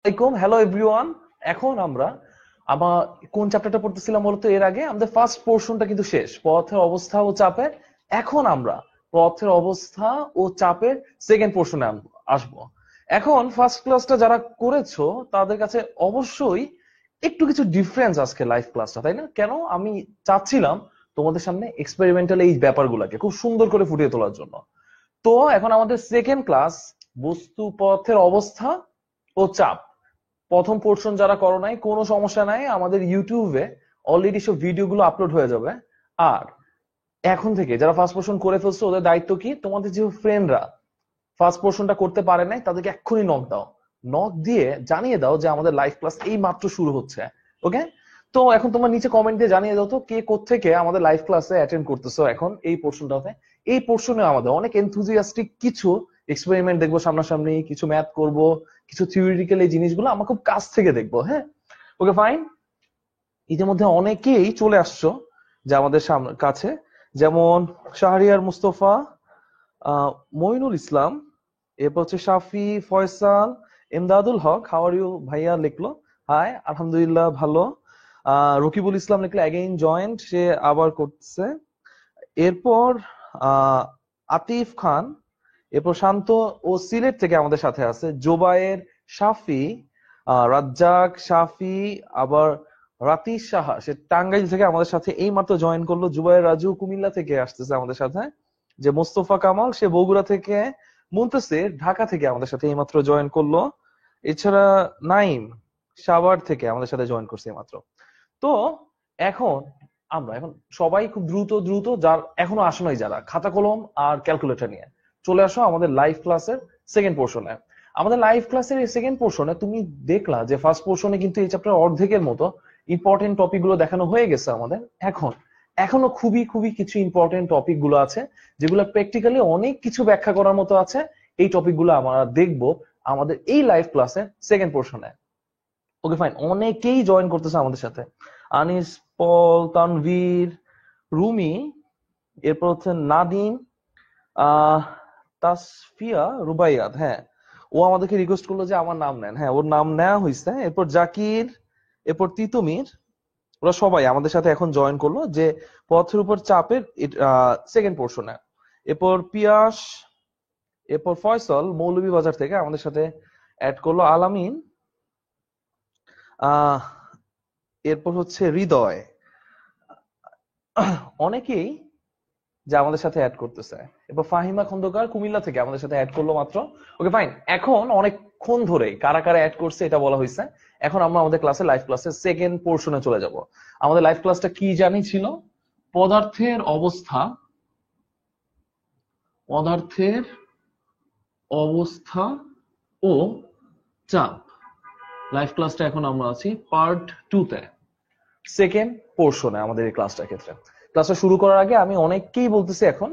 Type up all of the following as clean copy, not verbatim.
আসসালামাইকুম, hello everyone. এখন আমরা আবার কোন চ্যাপ্টারটা পড়তেছিলাম বলতো? এর আগে আমাদের ফার্স্ট পোর্শনটা কিন্তু শেষ, পদার্থের অবস্থা ও চাপের। এখন আমরা পদার্থের অবস্থা ও চাপের সেকেন্ড পোর্শনে আসবো। এখন ফার্স্ট ক্লাসটা যারা করেছো তাদের কাছে অবশ্যই একটু কিছু ডিফারেন্স আজকে লাইভ ক্লাসটা, তাই না? কেন আমি চাচ্ছিলাম তোমাদের সামনে এক্সপেরিমেন্টাল এই ব্যাপারগুলোকে খুব সুন্দর করে ফুটিয়ে তোলার জন্য। তো এখন আমাদের সেকেন্ড ক্লাস, বস্তু পদার্থের অবস্থা ও চাপ। প্রথম পোর্শন যারা করো নাই কোনো সমস্যা নাই, আমাদের ইউটিউবে অলরেডি সব ভিডিওগুলো আপলোড হয়ে যাবে। আর এখন থেকে যারা ফার্স্ট পোর্শন করে ফেলছো ওদের দায়িত্ব কি, তোমাদের যে ফ্রেন্ডরা ফার্স্ট পোর্শনটা করতে পারে নাই তাদেরকে এক্ষুনি নক দাও। নক দিয়ে জানিয়ে দাও যে আমাদের লাইভ ক্লাস এই মাত্র শুরু হচ্ছে। ওকে? তো এখন তোমার নিচে কমেন্ট দিয়ে জানিয়ে দাও তো কে কোত্থেকে আমাদের লাইভ ক্লাসে অ্যাটেন্ড করতেছো এখন এই পোর্শনটাতে। এই পোর্শনে আমাদের অনেক এনথুজিয়াস্টিক কিছু এক্সপেরিমেন্ট দেখবো সামনাসামনি, কিছু ম্যাথ করব, কিছু থিওরিটিক্যাল এই জিনিসগুলো আমরা খুব কাছ থেকে দেখবো। হ্যাঁ, ওকে ফাইন। ইতিমধ্যে অনেকেই চলে আসছো যে আমাদের সামনে কাছে, যেমন শাহরিয়ার মুস্তফা, আহ মইনুল ইসলাম, এরপর হচ্ছে শাফি, ফয়সাল, এমদাদুল হক। হাউ আর ইউ ভাইয়া লিখলো। হাই, আলহামদুলিল্লাহ ভালো। রকিবুল ইসলাম লিখলো অ্যাগেইন জয়েন্ট, সে আবার করছে। এরপর আহ আতিফ খান, এরপর শান্ত ও সিলেট থেকে আমাদের সাথে আছে জোবায়ের, শাফি, রাজ্জাক, শাফি, আবার রাতিশ সাহা, সে টাঙ্গাইল থেকে আমাদের সাথে এই মাত্র জয়েন করলো। জুবায়ের রাজু কুমিল্লা থেকে আসতেছে আমাদের সাথে। যে মোস্তফা কামাল, সে বগুড়া থেকে। মুনতাসির ঢাকা থেকে আমাদের সাথে এইমাত্র জয়েন করলো। এছাড়া নাইম সাভার থেকে আমাদের সাথে জয়েন করছে এইমাত্র। তো এখন এখন সবাই খুব দ্রুত দ্রুত, যার এখনো আসো নাই যারা, খাতা কলম আর ক্যালকুলেটর নিয়ে চলে আসো আমাদের লাইভ ক্লাসের সেকেন্ড পোর্শনে। আমাদের লাইভ ক্লাসের এই সেকেন্ড পোর্শনে তুমি দেখলা যে ফার্স্ট পোর্শনে কিন্তু এই চ্যাপ্টার অর্ধেকের মতো ইম্পর্টেন্ট টপিক গুলো দেখানো হয়ে গেছে আমাদের। এখন এখনো খুবই খুবই কিছু ইম্পর্টেন্ট টপিক গুলো আছে যেগুলো প্র্যাকটিক্যালি অনেক কিছু ব্যাখ্যা করার মতো আছে। এই টপিক গুলো আমরা দেখবো আমাদের এই লাইভ ক্লাসের সেকেন্ড পোর্শনে। ওকে ফাইন, অনেকেই জয়েন করতেছে আমাদের সাথে। আনিস, পল, তানভীর, রুমি, এরপর হচ্ছে নাদিম, আহ তাসফিয়া, রুবাইয়াত। হ্যাঁ, ও আমাদেরকে রিকোয়েস্ট করলো যে আমার নাম নেন। হ্যাঁ, ওর নাম নেওয়া হয়েছে। এরপর জাকির, এরপর তিতুমির, ওরা সবাই আমাদের সাথে এখন জয়েন করলো যে পথের উপর চাপের সেকেন্ড পোর্শনে। এরপর পিয়াস, এরপর ফয়সল মৌলভীবাজার থেকে আমাদের সাথে অ্যাড করলো। আলামিন, আহ এরপর হচ্ছে হৃদয়, অনেকেই যা আমাদের সাথে অ্যাড করতেছে। এরপর ফাহিমা খন্দকার কুমিল্লা থেকে আমাদের সাথে অ্যাড করলো মাত্র। ওকে ফাইন, এখন অনেকক্ষণ ধরে কারা কারা অ্যাড করছে এটা বলা হয়েছে। এখন আমরা আমাদের ক্লাসে লাইভ ক্লাসের সেকেন্ড পোর্শনে চলে যাব। আমাদের লাইভ ক্লাসটা কি জানি ছিল? পদার্থের অবস্থা, পদার্থের অবস্থা ও চাপ। লাইভ ক্লাসটা এখন আমরা আছি পার্ট 2 তে, সেকেন্ড পোর্শনে আমাদের এই ক্লাসটার ক্ষেত্রে। ক্লাসটা শুরু করার আগে আমি অনেককেই বলতেছি এখন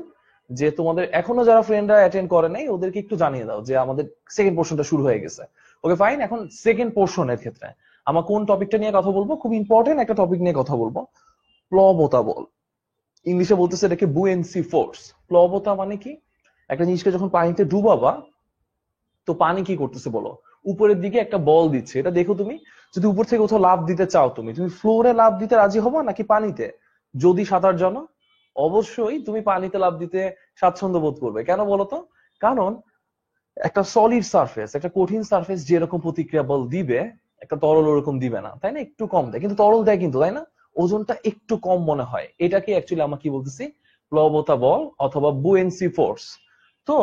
যে তোমাদের এখনো যারা ফ্রেন্ডরা অ্যাটেন্ড করে নাই ওদেরকে একটু জানিয়ে দাও যে আমাদের সেকেন্ড পোর্শনটা শুরু হয়ে গেছে। ওকে ফাইন, এখন সেকেন্ড পোর্শনের ক্ষেত্রে আমরা কোন টপিকটা নিয়ে কথা বলবো? খুব ইম্পর্টেন্ট একটা টপিক নিয়ে কথা বলবো, প্লবতা বল। ইংলিশে বলতেছে এটাকে বুয়েন্সি ফোর্স। প্লবতা মানে কি? একটা জিনিসকে যখন পানিতে ডুবাবা, তো পানি কি করতেছে বলো? উপরের দিকে একটা বল দিচ্ছে। এটা দেখো তুমি, যদি উপর থেকে কোথাও লাফ দিতে চাও, তুমি তুমি ফ্লোরে লাফ দিতে রাজি হবা নাকি পানিতে? যদি সাঁতার জানো, অবশ্যই তুমি পানিতে লাফ দিতে স্বাচ্ছন্দ্য বোধ করবে। কেন বলো তো? কারণ একটা সলিড সারফেস, একটা কঠিন সারফেস যেরকম প্রতিক্রিয়া বল দিবে, একটা তরল ওরকম দিবে না, তাই না? একটু কম দেয়, কিন্তু তরল দেয় কিন্তু, তাই না? ওজনটা একটু কম মনে হয়। এটাকে অ্যাকচুয়ালি আমরা কি বলতেছি? প্লবতা বল অথবা বুয়েন্সি ফোর্স। তো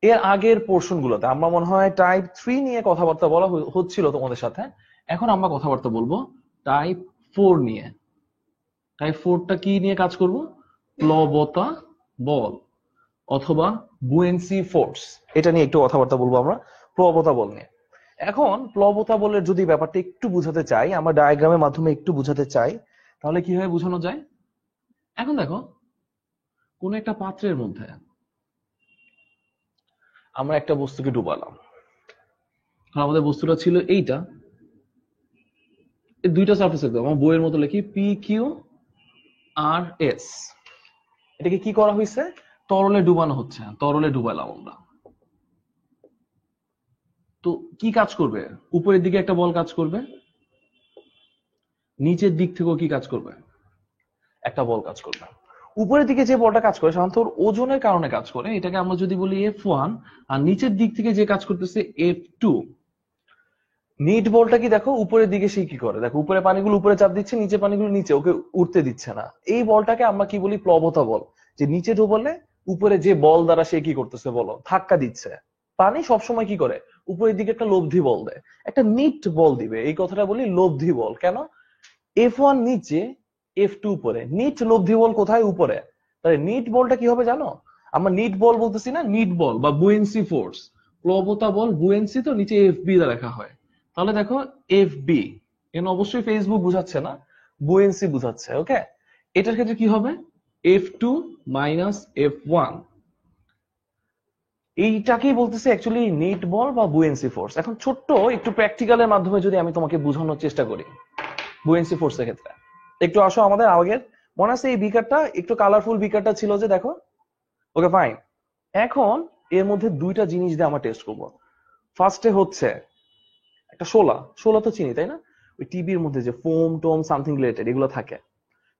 এর আগের পোর্শন গুলোতে আমরা মনে হয় টাইপ 3 নিয়ে কথাবার্তা বলা হচ্ছিল তোমাদের সাথে। এখন আমরা কথাবার্তা বলবো টাইপ 4 নিয়ে। টাইপ 4টা কি নিয়ে কাজ করব? প্লবতা বল অথবা বুয়েন্সি ফোর্স, এটা নিয়ে একটু কথাবার্তা বলবো আমরা, প্লবতা বল নিয়ে। এখন প্লবতা বলের যদি ব্যাপারটা একটু বুঝাতে চাই, আমরা ডায়াগ্রামের মাধ্যমে একটু বুঝাতে চাই, তাহলে কিভাবে বোঝানো যায়? এখন দেখো, কোন একটা পাত্রের মধ্যে আমরা একটা বস্তুকে ডুবালাম। আর আমাদের বস্তুটা ছিল এইটা। এই দুইটা সারফেস একদম আমার বইয়ের মতো লিখি, পি কিউ আর এস। এটাকে কি করা হয়েছে? তরলে ডুবানো হচ্ছে, তরলে ডুবালাম আমরা। তো কি কাজ করবে? উপরের দিকে একটা বল কাজ করবে, নিচের দিক থেকেও কি কাজ করবে? একটা বল কাজ করবে। উপরের দিকে যে বলটা কাজ করে সাধারণত ওর ওজনের কারণে কাজ করে, এটাকে আমরা যদি বলি F1, আর নিচের দিক থেকে যে কাজ করতেছে F2। নিট বলটা কি দেখো উপরের দিকে সে কি করে, দেখো উপরে পানিগুলো উপরে চাপ দিচ্ছে, নিচে পানিগুলো নিচে, ওকে উঠতে দিচ্ছে না। এই বলটাকে আমরা কি বলি? প্লবতা বল। যে নিচে ডুবলে উপরে যে বল দ্বারা সে কি করতেছে বলো? ধাক্কা দিচ্ছে। পানি সবসময় কি করে? উপরের দিকে একটা লব্ধি বল দেয়, একটা নিট বল দিবে। এই কথাটা বলি লব্ধি বল। কেন? F1 নিচে, F2 উপরে, নিট লব্ধি বল কোথায়? উপরে। তাহলে নিট বলটা কি হবে জানো? আমরা নিট বল বলতেছি না, নিট বল বা বুয়েন্সি ফোর্স, প্লবতা বল, বুয়েন্সি তো নিচে FB দা লেখা হয়। তাহলে দেখো FB, এখানে অবশ্যই ফেসবুক বুঝাচ্ছে না, বুয়েন্সি বুঝাচ্ছে। ওকে, এটার ক্ষেত্রে কি হবে? F2 minus F1। এইটাকেই বলতেছে অ্যাকচুয়ালি নিট বল বা বুয়েন্সি ফোর্স। এখন ছোট্ট একটু প্র্যাকটিক্যালের মাধ্যমে যদি আমি তোমাকে বোঝানোর চেষ্টা করি বুয়েন্সি ফোর্সের ক্ষেত্রে, একটু আসো আমাদের আগের, মনে আছে এই বিকারটা একটু কালারফুল বিকারটা ছিল যে, দেখো। ওকে ফাইন, এখন এর মধ্যে দুইটা জিনিস দিয়ে আমরা টেস্ট করব। ফার্স্টে হচ্ছে একটা শোলা। শোলা তো চিনি তাই না? ওই টিভির মধ্যে যে ফোম টোম সামথিং রিলেটেড এগুলো থাকে।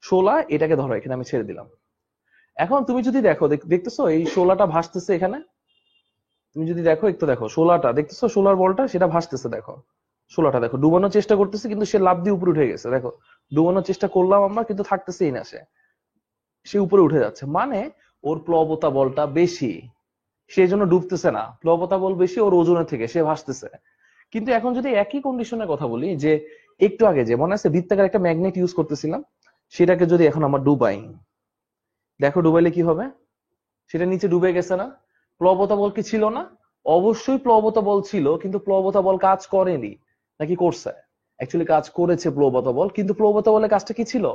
শোলা, এটাকে ধরো এখানে আমি ছেড়ে দিলাম। এখন তুমি যদি দেখো, দেখতেছো এই শোলাটা ভাসতেছে এখানে। তুমি যদি দেখো, একটু দেখো শোলাটা দেখতেছো, শোলার বলটা সেটা ভাসতেছে। দেখো শোলাটা দেখো ডুবানোর চেষ্টা করতেছে, কিন্তু সে লাফ দিয়ে উপরে উঠে গেছে। দেখো ডুবানোর চেষ্টা করলাম আমরা, কিন্তু থাকতেছেই না, সে উপরে উঠে যাচ্ছে। মানে ওর প্লবতা বলটা বেশি, সেই জন্য ডুবতেছে না। প্লবতা বল বেশি ওর ওজনের থেকে, সে ভাসতেছে। কিন্তু এখন যদি একই কন্ডিশনের কথা বলি, যে একটু আগে যে মনে আছে বৃত্তাকার একটা ম্যাগনেট ইউজ করতেছিলাম, সেটাকে যদি এখন আমরা ডুবাই, দেখো ডুবাইলে কি হবে? সেটা নিচে ডুবে গেছে না? প্লবতা বল কি ছিল না? অবশ্যই প্লবতা বল ছিল, কিন্তু প্লবতা বল কাজ করেনি নাকি করছে? অ্যাকচুয়ালি কাজ করেছে প্লবতা বল, কিন্তু প্লবতা বলের কাজটা কি ছিল?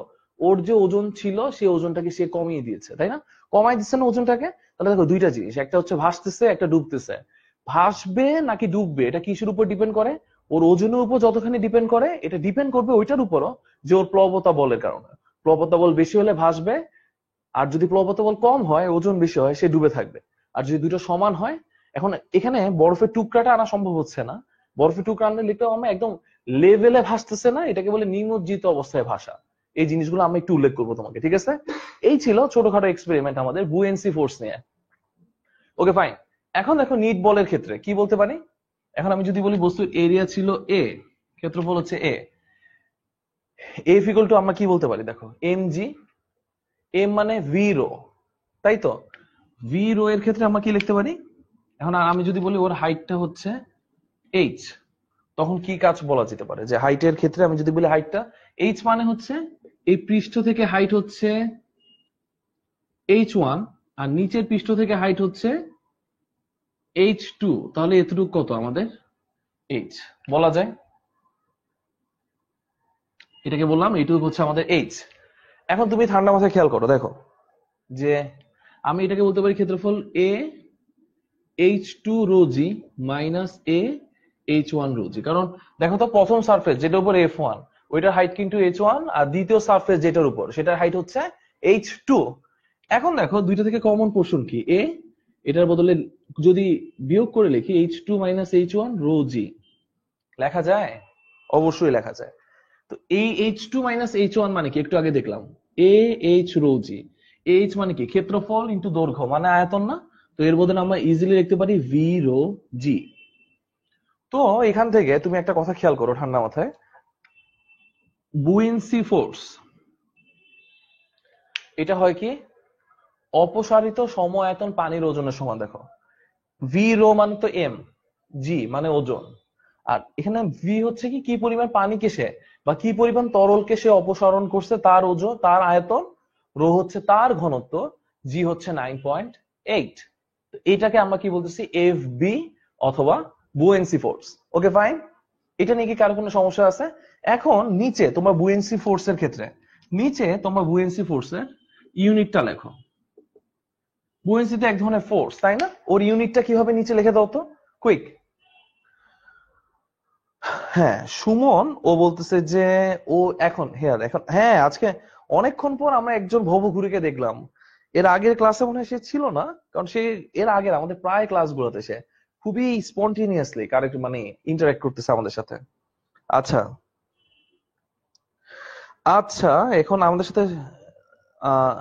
ওর যে ওজন ছিল সেই ওজনটাকে সে কমিয়ে দিয়েছে, তাই না? কমাই দিচ্ছে না ওজনটাকে। তাহলে দেখো দুইটা জিনিস, একটা হচ্ছে ভাসতেছে, একটা ডুবতেছে। ভাসবে নাকি ডুববে এটা কিসের উপর ডিপেন্ড করে? ওর ওজনের উপর যতখানি ডিপেন্ড করে, এটা ডিপেন্ড করবে ওইটার উপরও, যে ওর প্লবতা বলের কারণে। প্লবতা বল বেশি হলে ভাসবে, আর যদি প্লবতা বল কম হয়, ওজন বেশি হয়, সে ডুবে থাকবে। আর যদি দুটো সমান হয়, এখন এখানে বরফের টুকরাটা আনা সম্ভব হচ্ছে না। বরফের টুকরা আনলে লিখতে আমরা একদম লেভেলে ভাসতেছে না, এটাকে বলে নিমজ্জিত অবস্থায় ভাসা। এই জিনিসগুলো আমি একটু উল্লেখ করবো তোমাকে, ঠিক আছে? এই ছিল ছোটখাটো এক্সপেরিমেন্ট আমাদের বুয়েন্সি ফোর্স নিয়ে। ওকে ফাইন, এখন দেখো নিট বলের ক্ষেত্রে কি বলতে পারি। এখন আমি যদি বলি বস্তুর এরিয়া ছিল এ, ক্ষেত্রফল হচ্ছে এ, এফ ইকুয়াল টু আমরা কি বলতে পারি? দেখো mg, এম মানে ভি রো, তাই তো? ভি রো এর ক্ষেত্রে আমরা কি লিখতে পারি? এখন আমি যদি বলি ওর হাইটটা হচ্ছে এইচ, তখন কি কাজ বলা যেতে পারে? যে হাইটের ক্ষেত্রে আমি যদি বলি হাইটটা এইচ মানে হচ্ছে এই পৃষ্ঠ থেকে হাইট হচ্ছে H1, আর নিচের পৃষ্ঠ থেকে হাইট হচ্ছে H2, তাহলে এতটুকু কত আমাদের? এইচ বলা যায়। এটাকে বললাম এইটুকু হচ্ছে আমাদের এইচ। এখন তুমি ঠান্ডা মাথায় খেয়াল করো, দেখো যে আমি এটাকে বলতে পারি ক্ষেত্রফল এ H2 রো জি মাইনাস এ H1 রো জি। কারণ দেখো তো প্রথম সারফেস যেটার উপর F1, ওইটার হাইট কিন্তু H1, আর দ্বিতীয় সারফেস যেটার উপর সেটার হাইট হচ্ছে H2। এখন দেখো দুইটা থেকে কমন পোর্শন কি? এ, এটার বদলে যদি বিয়োগ করে লিখি H2 মাইনাস H1 রো জি, লেখা যায়? অবশ্যই লেখা যায়। তো এই H2 মাইনাস H1 মানে কি? একটু আগে দেখলাম A H rho G. H মানে কি? ক্ষেত্রফল ইন্টু দৈর্ঘ্য মানে আয়তন না? তো এর বদলে আমরা ইজিলি লিখতে পারি ভি রো জি। তো এখান থেকে তুমি একটা কথা খেয়াল করো ঠান্ডা মাথায়, বুয়েন্সি ফোর্স এটা হয় কি? অপসারিত সম আয়তন পানির ওজনের সমান। দেখো ভি রো মানে তো এম, জি মানে ওজন, আর এখানে ভি হচ্ছে কি কি পরিমাণ পানিকে সে বা কি পরিমাণ তরলকে সে অপসারণ করছে, তার ওজন, তার আয়তন। রো হচ্ছে তার ঘনত্ব, জি হচ্ছে 9.8। এটাকে আমরা কি বলতেছি? এফ বি অথবা বুয়েন্সি ফোর্স। ওকে ফাইন, এটা নিয়ে কি কারো কোনো সমস্যা আছে? এখন নিচে তোমরা বুয়েন্সি ফোর্স এর ক্ষেত্রে, নিচে তোমরা বুয়েন্সি ফোর্সের ইউনিটটা লেখো। বুয়েন্সি তো এক ধরনের ফোর্স, তাই না? ওর ইউনিটটা কিভাবে নিচে লিখে দাও তো, কুইক। হ্যাঁ, সুমন ও বলতেছে যে ও এখন হ্যাঁ আজকে অনেকক্ষণ পর আমরা একজন ভবঘুরিকে দেখলাম। এর আগের ক্লাসে মনে হয় সে ছিল না, কারণ সে এর আগের আমাদের প্রায় ক্লাসগুলোতে সে খুবই স্পন্টেনিয়াসলি কারেক্ট মানে ইন্টারঅ্যাক্ট করতেছে আমাদের সাথে। আচ্ছা আচ্ছা, এখন আমাদের সাথে আহ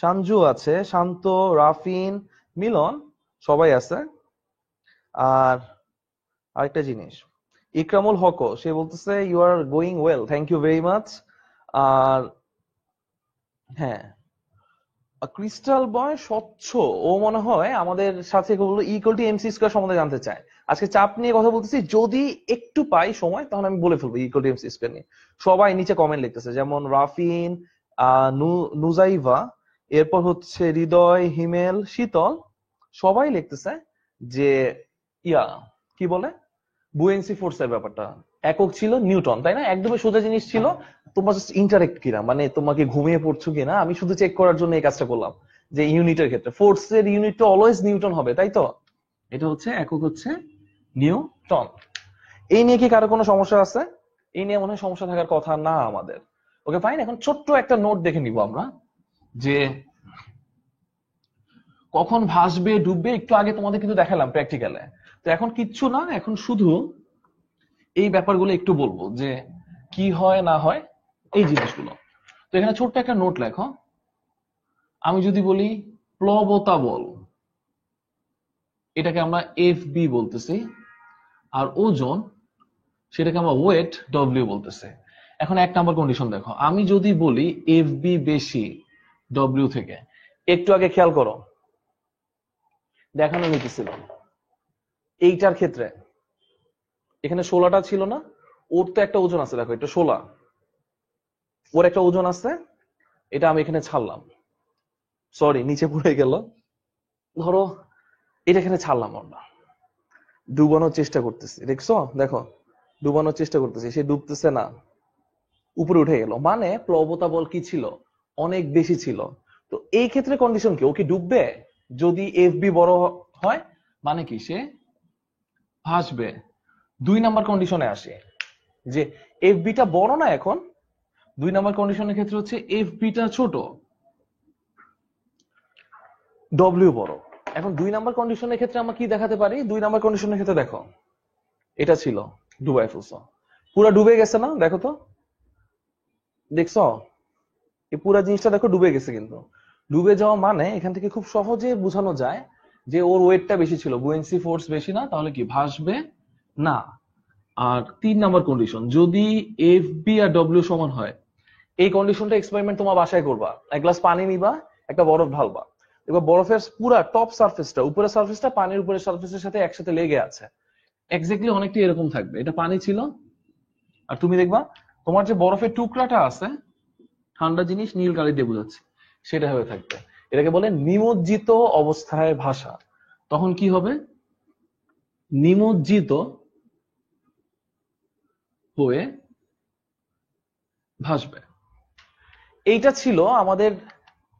সানজু আছে, শান্ত, রাফিন, মিলন সবাই আছে। আর আরেকটা জিনিস, ইকরামুল হক সে বলতেছে you are going well, thank you very much. আর হ্যাঁ, ক্রিস্টাল বয় স্বচ্ছ, ও মনে হয় আমাদের সাথে ইকুয়াল টু এমসি স্কয়ার সম্বন্ধে জানতে চায়। আজকে চাপ নিয়ে কথা বলতেছি, যদি একটু পাই সময় তাহলে আমি বলে ফেলবো ইকুয়াল টু এমসি স্কয়ার নিয়ে। সবাই নিচে কমেন্ট লিখতেছে, যেমন রাফিন, নুজাইভা, এরপর হচ্ছে হৃদয়, হিমেল, শীতল, সবাই লিখতেছে যে ইয়া কি বলে বুয়েন্সি ফোর্সের ব্যাপারটা একক ছিল নিউটন, তাই না? একদমই সোজা জিনিস ছিল। তোমার জাস্ট ইন্টারেক্ট কিনা, মানে তোমাকে ঘুমিয়ে পড়ছো কিনা, আমি শুধু চেক করার জন্য এই কাজটা করলাম। যে ইউনিটের ক্ষেত্রে ফোর্সের ইউনিট তো অলওয়েজ নিউটন হবে, তাই তো? এটা হচ্ছে একক হচ্ছে নিউটন। এই নিয়ে কি কারো কোনো সমস্যা আছে? এই নিয়ে মনে হয় সমস্যা থাকার কথা না আমাদের। ওকে ফাইন, এখন ছোট্ট একটা নোট দেখে নিব আমরা, যে কখন ভাসবে ডুববে একটু আগে তোমাদের কিন্তু দেখালাম প্র্যাকটিক্যালে। তো এখন কিচ্ছু না, এখন শুধু এই ব্যাপারগুলো একটু বলবো যে কি হয় না হয় এই জিনিসগুলো। তো এখানে ছোট্ট একটা নোট লেখো। আমি যদি বলি প্লবতা বল, এটাকে আমরা এফ বি বলতেছি, আর ওজন সেটাকে আমরা ওয়েট ডব্লিউ বলতেছে। এখন এক নাম্বার কন্ডিশন দেখো, আমি যদি বলি এফ বি বেশি ডব্লিউ থেকে, একটু আগে খেয়াল করো দেখানো হইতেছিল এইটার ক্ষেত্রে এখানে 16টা ছিল না, ওর তো একটা ওজন আছে, দেখো এটা 16, ওর একটা ওজন আছে, এটা আমি এখানে ছাড়লাম, সরি নিচে পড়ে গেল। ধরো এটা এখানে ছাড়লাম, আমরা ডুবানোর চেষ্টা করতেছি, দেখছো দেখো ডুবানোর চেষ্টা করতেছি, সে ডুবতেছে না, উপরে উঠে গেল, মানে প্লবতা বল কি ছিল, অনেক বেশি ছিল। তো এই ক্ষেত্রে কন্ডিশন কি, ও কি ডুববে? যদি এফ বি বড় হয় মানে কি, সে ভাসবে। 2 নাম্বার কন্ডিশনে আসে যে এফ বিটা বড় না, এখন 2 নাম্বার কন্ডিশনের ক্ষেত্রে হচ্ছে এফ বিটা ছোট, ডব্লিউ বড়। এখন 2 নাম্বার কন্ডিশনের ক্ষেত্রে আমরা কি দেখাতে পারি? 2 নাম্বার কন্ডিশনের ক্ষেত্রে দেখো এটা ছিল ডুবাই ফেলছো, পুরা ডুবে গেছে না, দেখো তো, দেখছো এই পুরা জিনিসটা দেখো ডুবে গেছে। কিন্তু ডুবে যাওয়া মানে এখান থেকে খুব সহজে বোঝানো যায় যে ওর ওয়েটটা বেশি ছিল, বুয়েন্সি ফোর্স বেশি না, তাহলে কি ভাসবে না। আর 3 নাম্বার কন্ডিশন, যদি এফ বি আর ডব্লিউ সমান হয়, এই কন্ডিশনটা এক্সপেরিমেন্ট তোমার বাসায় করবা, এক গ্লাস পানি নিবা, একটা বরফ ঢালবা, এবার বরফের পুরা টপ সারফেসটা, উপরের সারফেসটা পানির উপরের সারফেসের সাথে একসাথে লেগে আছে, এক্স্যাক্টলি অনেকটা এরকম থাকবে। এটা পানি ছিল, আর তুমি দেখবা তোমার যে বরফের টুকরাটা আছে, ঠান্ডা জিনিস নীল কালি দিয়ে বোঝাচ্ছে, সেটা হয়ে থাকবে। এটাকে বলে নিমজ্জিত অবস্থায় ভাষা। তখন কি হবে? নিমজ্জিত হয়ে ভাসবে। এইটা ছিল আমাদের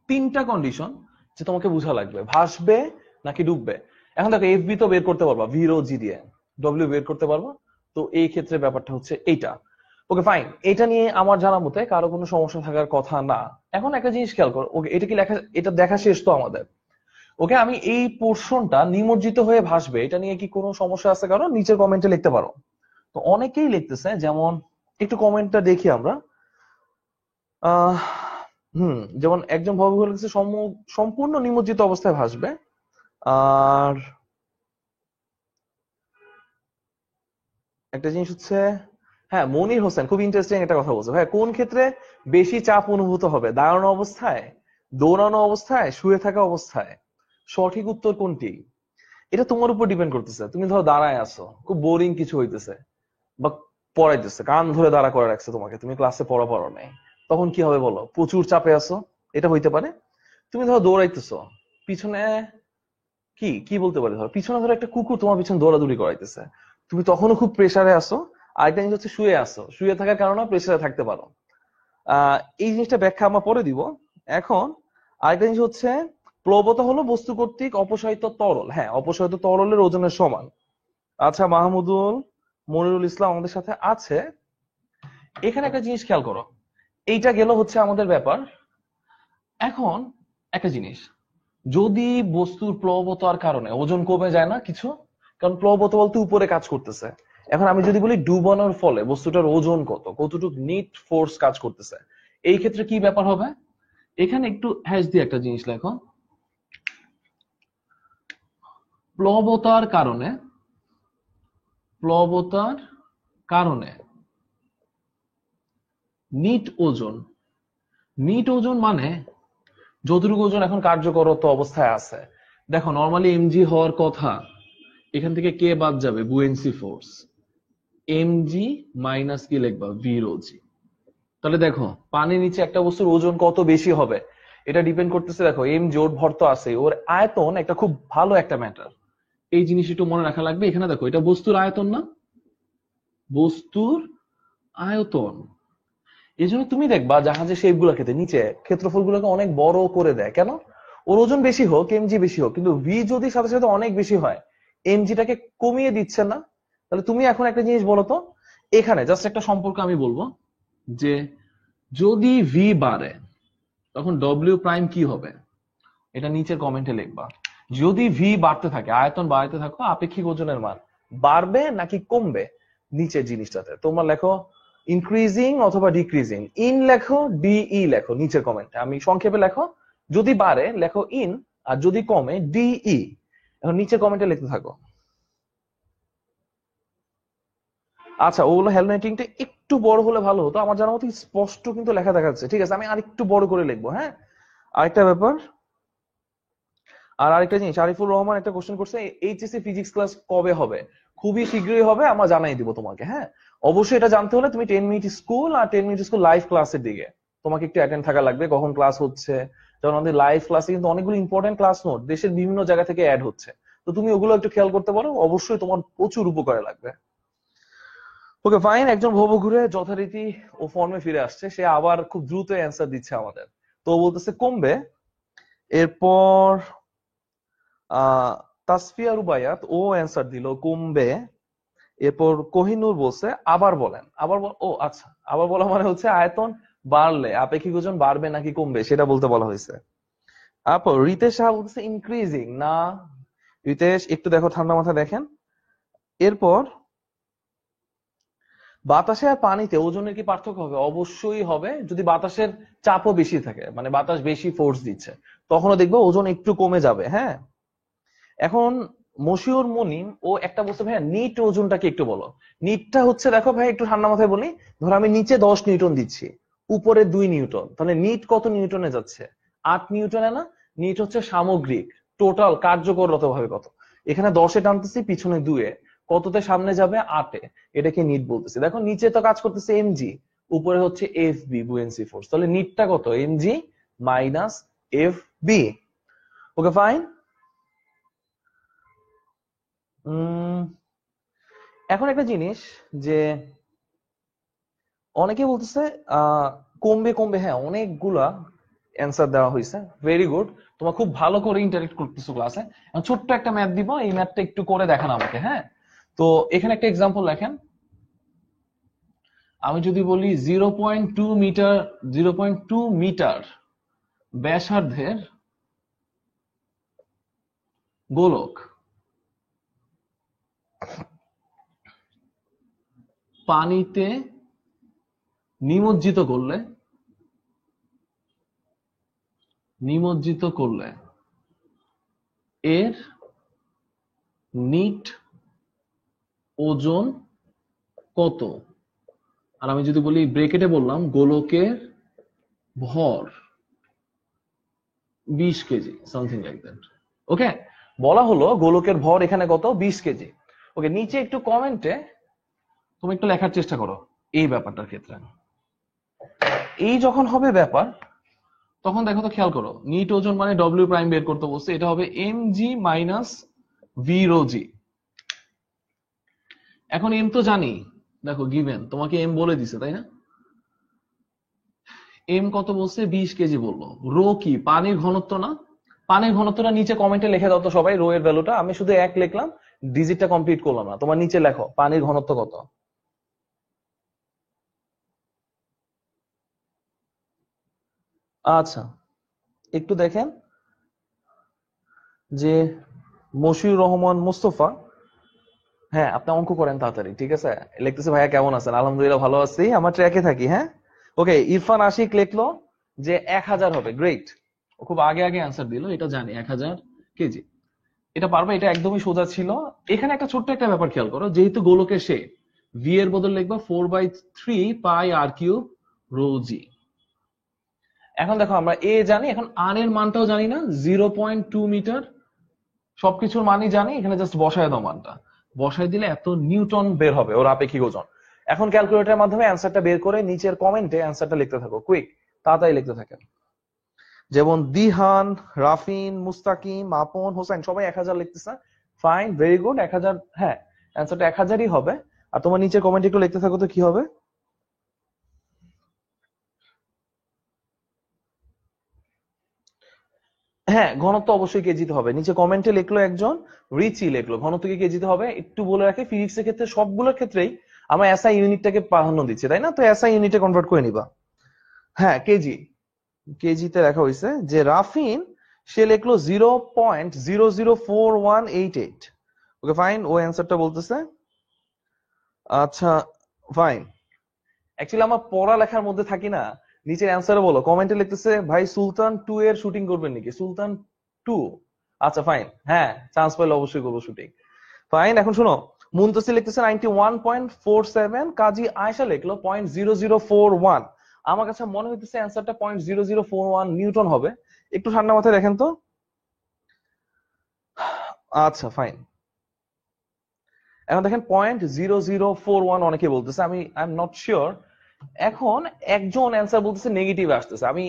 3টা কন্ডিশন যে তোমাকে বোঝা লাগবে, ভাসবে নাকি ডুববে। এখন দেখো এফ বি তো বের করতে পারবা ভি রো জি দিয়ে, ডব্লিউ বের করতে পারবা। তো এই ক্ষেত্রে ব্যাপারটা হচ্ছে এইটা। ওকে ফাইন, এটা নিয়ে আমার জানা মতে কারো কোনো সমস্যা থাকার কথা না। এখন একটা জিনিস খেয়াল করো, ওকে এটা কি লেখা, এটা দেখা শেষ তো আমাদের। ওকে, আমি এই পোর্শনটা নিমজ্জিত হয়ে ভাসবে, এটা নিয়ে কি কোনো সমস্যা আছে কারো? নিচের কমেন্টে লিখতে পারো। তো অনেকেই লিখতেছে, যেমন একটু কমেন্টটা দেখি আমরা। আহ যেমন একজন ভদ্রলোক লিখছে সম্পূর্ণ নিমজ্জিত অবস্থায় ভাসবে। আর একটা জিনিস হচ্ছে, হ্যাঁ মনির হোসেন খুব ইন্টারেস্টিং একটা কথা বলছে, ভাই কোন ক্ষেত্রে বেশি চাপ অনুভূত হবে, দাঁড়ানো অবস্থায়, দৌড়ানো অবস্থায়, শুয়ে থাকা অবস্থায়? সঠিক উত্তর কোনটি? এটা তোমার উপর ডিপেন্ড করতেছে। তুমি ধরো দাঁড়ায় আছো, খুব বোরিং কিছু হইতেছে, বা পড়াইতেছে, কান ধরে দাঁড়া করে রাখছে তোমাকে, তুমি ক্লাসে পড়ো নাই, তখন কি হবে বলো? প্রচুর চাপে আছো, এটা হইতে পারে। তুমি ধরো দৌড়াইতেছো, পিছনে কি কি বলতে পারি, ধরো পিছনে ধরো একটা কুকুর তোমার পিছনে দৌড়াদৌড়ি করাইতেছে, তুমি তখনও খুব প্রেসারে আসো। আরেকটা জিনিস হচ্ছে শুয়ে আসো, শুয়ে থাকার কারণে প্রেসারে থাকতে পারো। এই জিনিসটা ব্যাখ্যা আমরা পরে দিব। এখন আরেকটা জিনিস হচ্ছে, প্লবতা হলো বস্তু কর্তৃক অপসারিত তরল, হ্যাঁ অপসারিত তরলের ওজনের সমান। আচ্ছা, মাহমুদুল মনিরুল ইসলাম আমাদের সাথে আছে। এখানে একটা জিনিস খেয়াল করো, এইটা গেল হচ্ছে আমাদের ব্যাপার। এখন একটা জিনিস, যদি বস্তুর প্লবতার কারণে ওজন কমে যায় না কিছু, কারণ প্লবত বলতে উপরে কাজ করতেছে। এখন আমি যদি বলি ডুবানোর ফলে বস্তুটার ওজন কত, কতটুকু নিট ফোর্স কাজ করতেছে, এই ক্ষেত্রে কি ব্যাপার হবে? এখানে একটু হ্যাশ দিয়ে একটা জিনিস লেখো। প্লবতার কারণে, প্লবতার কারণে নিট ওজন, নিট ওজন মানে যতটুকু ওজন এখন কার্যকরত অবস্থায় আছে। দেখো নরমালি এমজি হওয়ার কথা, এখান থেকে কে বাদ যাবে? বুয়েন্সি ফোর্স। এমজি মাইনাস কি লিখবা? ভি রো জি। তাহলে দেখো পানির নিচে একটা বস্তুর ওজন কত বেশি হবে এটা ডিপেন্ড করতেছে। দেখো এমজি ওর ভর তো আছে, ওর আয়তন একটা খুব ভালো একটা ম্যাটার। এই জিনিস একটু মনে রাখা লাগবে। এখানে দেখো এটা বস্তুর আয়তন না, বস্তুর আয়তন। এই জন্য তুমি দেখবা জাহাজের শেপ গুলা ক্ষেত্রে নিচে ক্ষেত্রফল গুলোকে অনেক বড় করে দেয়। কেন? ওর ওজন বেশি হোক, এমজি বেশি হোক, কিন্তু ভি যদি সাথে সাথে অনেক বেশি হয়, এমজিটাকে কমিয়ে দিচ্ছে না? তাহলে তুমি এখন একটা জিনিস বলো তো, এখানে জাস্ট একটা সম্পর্ক আমি বলবো যে যদি ভি বাড়ে তখন ডব্লিউ প্রাইম কি হবে, এটা নিচের কমেন্টে লিখবা। যদি ভি বাড়তে থাকে, আয়তন বাড়তে থাকো, আপেক্ষিক ওজনের মান বাড়বে নাকি কমবে নিচের জিনিসটাতে? তোমরা লেখো ইনক্রিজিং অথবা ডিক্রিজিং। ইন লেখো, ডিই লেখো নিচের কমেন্টে। আমি সংক্ষেপে লেখো, যদি বাড়ে লেখো ইন, আর যদি কমে ডিই। এখন নিচের কমেন্টে লিখতে থাকো। আচ্ছা, ওগুলো হ্যান্ডরাইটিংটা একটু বড় হলে ভালো হতো, আমার জানার মতো স্পষ্ট কিন্তু লেখা দেখা যাচ্ছে। ঠিক আছে, আমি আরেকটু বড় করে লিখবো। হ্যাঁ, আরেকটা ব্যাপার, আর আরেকটা জিনিস, আরিফুর রহমান একটা কোশ্চেন করছে, এইচএসসি ফিজিক্স ক্লাস কবে হবে? খুবই শীঘ্রই হবে, আমরা জানাই দিব তোমাকে। হ্যাঁ, অবশ্যই এটা জানতে হলে তুমি 10 মিনিট স্কুল আর 10 মিনিট স্কুল লাইভ ক্লাসের দিকে তোমাকে একটু অ্যাটেন্ড থাকা লাগবে, কখন ক্লাস হচ্ছে। যেমন আমাদের লাইভ ক্লাসে কিন্তু অনেকগুলো ইম্পর্টেন্ট ক্লাস নোট দেশের বিভিন্ন জায়গা থেকে অ্যাড হচ্ছে, তো তুমি ওগুলো একটু খেয়াল করতে পারো, অবশ্যই তোমার প্রচুর উপকারে লাগবে। ওকে ফাইন, একজন ভব ঘুরে যথারীতি ও ফর্মে ফিরে আসছে, সে আবার খুব দ্রুত অ্যান্সার দিচ্ছে আমাদের। তো ও বলতেছে কমবে। এরপর তাসফিয়া রুবায়াত ও অ্যান্সার দিল কমবে। এরপর কোহিনুর বলছে আবার বলেন। ও আচ্ছা, আবার বলা মানে হচ্ছে আয়তন বাড়লে আপেক্ষিক ওজন বাড়বে নাকি কমবে সেটা বলতে বলা হয়েছে। তারপর রিতেশ সাহা বলতেছে ইনক্রিজিং না। রিতেশ একটু দেখো, ঠান্ডা মাথা দেখেন। এরপর বাতাসে আর পানিতে ওজনের কি পার্থক্য হবে? অবশ্যই হবে, যদি বাতাসের চাপও বেশি থাকে, মানে বাতাস বেশি ফোর্স দিচ্ছে, তখনও দেখবো ওজন একটু কমে যাবে। হ্যাঁ, এখন মশিউর মুনিম ও একটা বলছে ভাইয়া নিট ওজনটাকে একটু বলো। নিটটা হচ্ছে, দেখো ভাই একটু ঠান্ডা মাথায় বলি, ধরো আমি নিচে 10 নিউটন দিচ্ছি, উপরে 2 নিউটন, তাহলে নিট কত নিউটনে যাচ্ছে? 8 নিউটনে না? নিট হচ্ছে সামগ্রিক, টোটাল কার্যকরত ভাবে কত। এখানে 10-এ টানতেছি, পিছনে 2-এ, কততে সামনে যাবে? 8-এ। এটাকে নিট বলতেছি। দেখো নিচে তো কাজ করতেছে এমজি, উপরে হচ্ছে এফ বি, বুয়েন্সি ফোর্স, তাহলে নিটটা কত? MG minus F B. Okay fine. এখন একটা জিনিস, যে অনেকে বলতেছে আহ কমবে কমবে। হ্যাঁ, অনেকগুলা অ্যান্সার দেওয়া হয়েছে, ভেরি গুড। তোমরা খুব ভালো করে ইন্টারেক্ট করতেছো ক্লাসে। ছোট্ট একটা ম্যাথ দিব, এই ম্যাথটা একটু করে দেখান আমাকে। হ্যাঁ, তো এখানে একটা এক্সাম্পল লেখেন। আমি যদি বলি 0.2 মিটার, 0.2 মিটার ব্যাসার্ধের গোলক পানিতে নিমজ্জিত করলে, নিমজ্জিত করলে এর নিট ওজন কত? আর আমি যদি বলি ব্রেকেটে বললাম গোলকের ভর 20 কেজি, সামথিং লাইক দ্যাট। ওকে, বলা হলো গোলকের ভর এখানে কত? 20 কেজি। ওকে, নিচে একটু কমেন্টে তুমি একটু লেখার চেষ্টা করো এই ব্যাপারটার ক্ষেত্রে। এই যখন হবে ব্যাপার, তখন দেখো তো, খেয়াল করো, নিট ওজন মানে ডব্লিউ প্রাইম বের করতে বলছে, এটা হবে M G minus V rho G. এখন এম তো জানি, দেখো গিভেন, তোমাকে এম বলে দিছে তাই না? এম কত বলছে? 20 কেজি বললো। রো কি? পানির ঘনত্ব না? পানির ঘনত্বটা নিচে কমেন্টে লিখে দাও তো সবাই, রো এর ভ্যালুটা। আমি শুধু 1 লিখলাম, ডিজিটটা কমপ্লিট করলাম না। তোমার নিচে লেখো পানির ঘনত্ব কত। আচ্ছা, একটু দেখেন যে মশিউর রহমান মুস্তফা হ্যাঁ, আপনি অঙ্ক করেন তাড়াতাড়ি, ঠিক আছে? লিখতেছে ভাইয়া কেমন আছেন? আলহামদুলিল্লাহ ভালো আছি, আমার ট্র্যাকে থাকি। হ্যাঁ, ওকে। ইরফান আশিক লিখলো যে 1000 হবে। গ্রেট, ও খুব আগে আগে অ্যান্সার দিল, এটা জানি 1000 কেজি। এটা পারবে, এটা একদমই সোজা ছিল। এখানে একটা ছোট্ট একটা ব্যাপার খেয়াল করো, যেহেতু গোলকের শেপ, ভি এর বদল লিখবা 4/3 পাই r কিউব রো জি। এখন দেখো আমরা এ জানি, এখন আর এর মানটাও জানি না, 0.2 মিটার। সবকিছুর মানই জানি, এখানে জাস্ট বসায় দাও মানটা। বসায় দিলে এত নিউটন বের হবে ওর আপেক্ষিক ওজন। এখন ক্যালকুলেটরের মাধ্যমে অ্যান্সারটা বের করে নিচের কমেন্টে অ্যান্সারটা লিখতে থাকো, কুইক, তাড়াতাড়ি লিখতে থাকেন। যেমন দিহান, রাফিন, মুস্তাকিম, আপন, হোসেন সবাই 1000 লিখতেছে। Fine, very good, 1000। হ্যাঁ, অ্যান্সারটা 1000ই হবে। আর তোমার নিচের কমেন্টে একটু লিখতে থাকো তো কি হবে। হ্যাঁ, ঘনত্ব অবশ্যই কেজিতে হবে। নিচে কমেন্টে লিখলো একজন, রিচি লিখলো ঘনত্ব কি কেজিতে হবে। একটু বলে রাখি, ফিজিক্সের ক্ষেত্রে সবগুলোর ক্ষেত্রেই আমরা এসআই ইউনিটটাকে প্রাধান্য দিচ্ছি, তাই না? তো এসআই ইউনিটে কনভার্ট করে নিবা। হ্যাঁ, কেজি, কেজিতে লেখা হয়েছে যে রাফিন সে লিখলো 0.004188। ওকে ফাইন, ও অ্যান্সারটা বলতেছে। আচ্ছা ফাইন। অ্যাকচুয়ালি আমার পড়ালেখার মধ্যে থাকি না, নিচের অ্যান্সারে বলো। কমেন্টে লিখতেছে ভাই সুলতান 2 এর শুটিং করবেন নাকি? সুলতান 2, আচ্ছা ফাইন, হ্যাঁ চান্স পাইলে অবশ্যই করবো শুটিং। ফাইন, এখন শোনো, মুনতাসির লিখতেছে 91.47, কাজী আয়েশা লিখলো 0.0041। আমার কাছে মনে হইতেছে অ্যান্সারটা 0.0041 নিউটন হবে। একটু ঠান্ডা মাথায় দেখেন তো। আচ্ছা ফাইন, এখন দেখেন 0.0041 অনেকে বলতেছে, আই এম নট শিওর। এখন একজন অ্যান্সার বলতেছে নেগেটিভ আসতেছে। আমি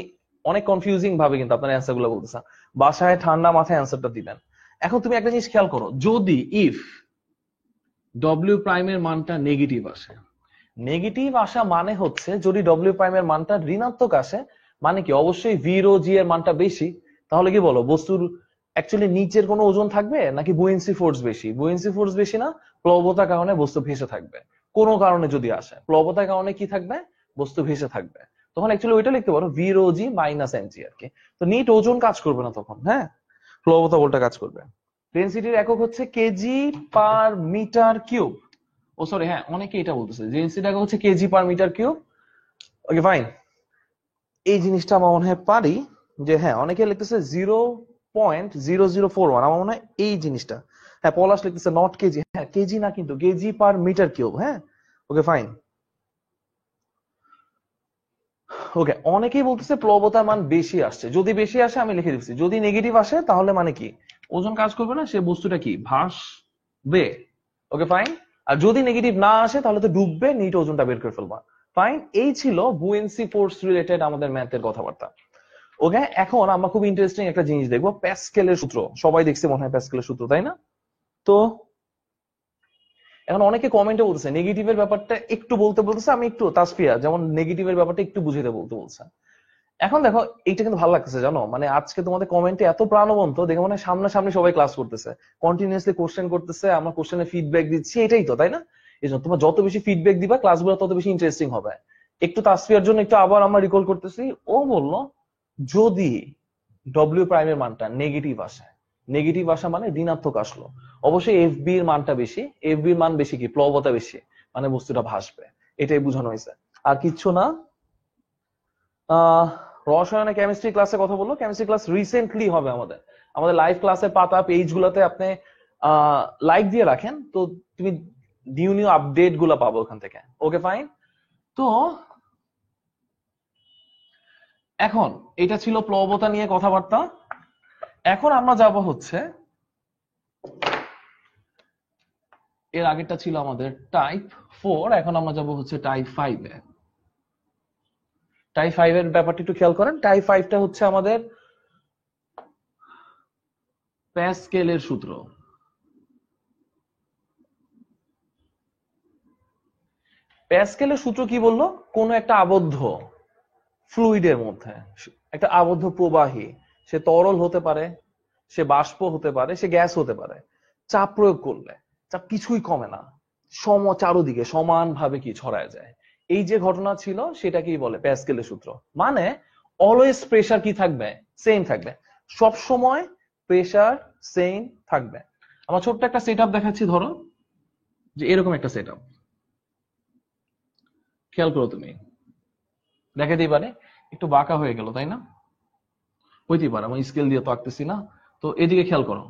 অনেক কনফিউজিং ভাবে কিন্তু আপনার অ্যান্সার গুলো বলতেছে, বাসায় ঠান্ডা মাথায় অ্যান্সারটা দিবেন। এখন তুমি একটা জিনিস খেয়াল করো, যদি ইফ ডব্লিউ প্রাইমের মানটা নেগেটিভ আসে, নেগেটিভ আসা মানে হচ্ছে যদি ডব্লিউ প্রাইমের মানটা ঋণাত্মক আসে, মানে কি অবশ্যই ভি রো জি এর মানটা বেশি। তাহলে কি বলো, বস্তুর অ্যাকচুয়ালি নিচের কোনো ওজন থাকবে নাকি বুয়েন্সি ফোর্স বেশি? বুয়েন্সি ফোর্স বেশি না, প্লবতার কারণে বস্তু ভেসে থাকবে। কোনো কারণে যদি আসে, প্লবতার কারণে কি থাকবে? বস্তু ভেসে থাকবে। তখন অ্যাকচুয়ালি ওইটা লিখতে পারো ভি রো জি মাইনাস এনজি আর কি। তো নিট ওজন কাজ করবে না তখন, হ্যাঁ, প্লবতা বলটা কাজ করবে। ডেনসিটির একক হচ্ছে KG per metre cube. Oh sorry, হ্যাঁ অনেকে এটা বলতেছে, ডেনসিটি একক হচ্ছে KG per metre cube. Okay fine, এই জিনিসটা আমার মনে হয় পারি। যে হ্যাঁ, অনেকে লিখতেছে 0.0041, আমার মনে হয় এই জিনিসটা। হ্যাঁ, পলাশ লিখতেছে নট কেজি, হ্যাঁ কেজি না কিন্তু কেজি পার মিটার কিউব। হ্যাঁ, ওকে ফাইন। ওকে, অনেকেই বলতেছে প্লবতার মান বেশি আসছে। যদি বেশি আসে আমি লিখে দিচ্ছি, যদি নেগেটিভ আসে তাহলে মানে কি ওজন কাজ করবে না, সে বস্তুটা কি ভাসবে। Okay fine. আর যদি নেগেটিভ না আসে তাহলে তো ডুববে, নিট ওজনটা বের করে ফেলবা। ফাইন, এই ছিল বুয়েন্সি ফোর্স রিলেটেড আমাদের ম্যাথের কথাবার্তা। ওকে, এখন আমরা খুব ইন্টারেস্টিং একটা জিনিস দেখবো, প্যাসকেলের সূত্র। সবাই দেখছে মনে হয় প্যাসকেলের সূত্র, তাই না? তো এখন অনেকে কমেন্টে বলতেছে নেগেটিভের ব্যাপারটা একটু বলতে বলতেছে, আমি একটু তাসফিয়া যেমন নেগেটিভের ব্যাপারটা একটু বুঝাইতে বলতে বলছে। এখন দেখো, এইটা কিন্তু ভালো লাগতেছে জানো, মানে আজকে তোমাদের কমেন্টে এত প্রাণবন্ত দেখে মনে হয় সামনাসামনি সবাই ক্লাস করতেছে, কন্টিনিউয়াসলি কোশ্চেন করতেছে, আমরা কোশ্চেনের ফিডব্যাক দিচ্ছি, এটাই তো তাই না? এই জন্য তোমার যত বেশি ফিডব্যাক দিবা ক্লাসগুলো তত বেশি ইন্টারেস্টিং হবে। একটু তাসফিয়ার জন্য একটু আবার আমরা রিকল করতেছি। ও বললো যদি ডব্লিউ প্রাইমের মানটা নেগেটিভ আসে, নেগেটিভ আসা মানে ঋণাত্মক আসলো, অবশ্যই এফ বি এর মানটা বেশি। এফ বি এর মান বেশি কি প্লবতা বেশি, মানে বস্তুটা ভাসবে। এটাই বোঝানো হয়েছে, আর কিচ্ছু না। আহ রসায়নে কেমিস্ট্রি ক্লাসে কথা বললো, কেমিস্ট্রি ক্লাস রিসেন্টলি হবে আমাদের। আমাদের লাইভ ক্লাসের পাতা পেজ গুলাতে আপনি লাইক দিয়ে রাখেন, তো তুমি নিউ নিউ আপডেট গুলা পাবো ওখান থেকে। Okay fine. তো এখন এটা ছিল প্লবতা নিয়ে কথাবার্তা। এখন আমরা যাব হচ্ছে, এর আগেরটা ছিল আমাদের টাইপ 4, এখন আমরা যাব হচ্ছে টাইপ 5 এ। টাইপ 5 এর ব্যাপারটা একটু খেয়াল করেন। টাইপ 5টা হচ্ছে আমাদের প্যাসকেলের সূত্র। প্যাসকেলের সূত্র কি বললো? কোন একটা আবদ্ধ ফ্লুইডের মধ্যে, একটা আবদ্ধ প্রবাহী, সে তরল হতে পারে, সে বাষ্প হতে পারে, সে গ্যাস হতে পারে, চাপ প্রয়োগ করলে চাপ কিছুই কমে না, চারোদিকে সমানভাবে কি ছড়ায় যায়। এই যে ঘটনা ছিল সেটাকেই বলে প্যাসকেলের সূত্র। মানে অলওয়েজ প্রেসার কি থাকবে? সেম থাকবে। সব সময় প্রেসার সেম থাকবে। আমরা ছোট্ট একটা সেটআপ দেখাচ্ছি। ধরো যে এরকম একটা সেট আপ, খেয়াল করো তুমি, দেখাতেই পারে একটু বাঁকা হয়ে গেল তাই না, হইতেই পারে, আমি স্কেল দিয়ে তো আঁকতেছি না। তো এদিকে খেয়াল করো,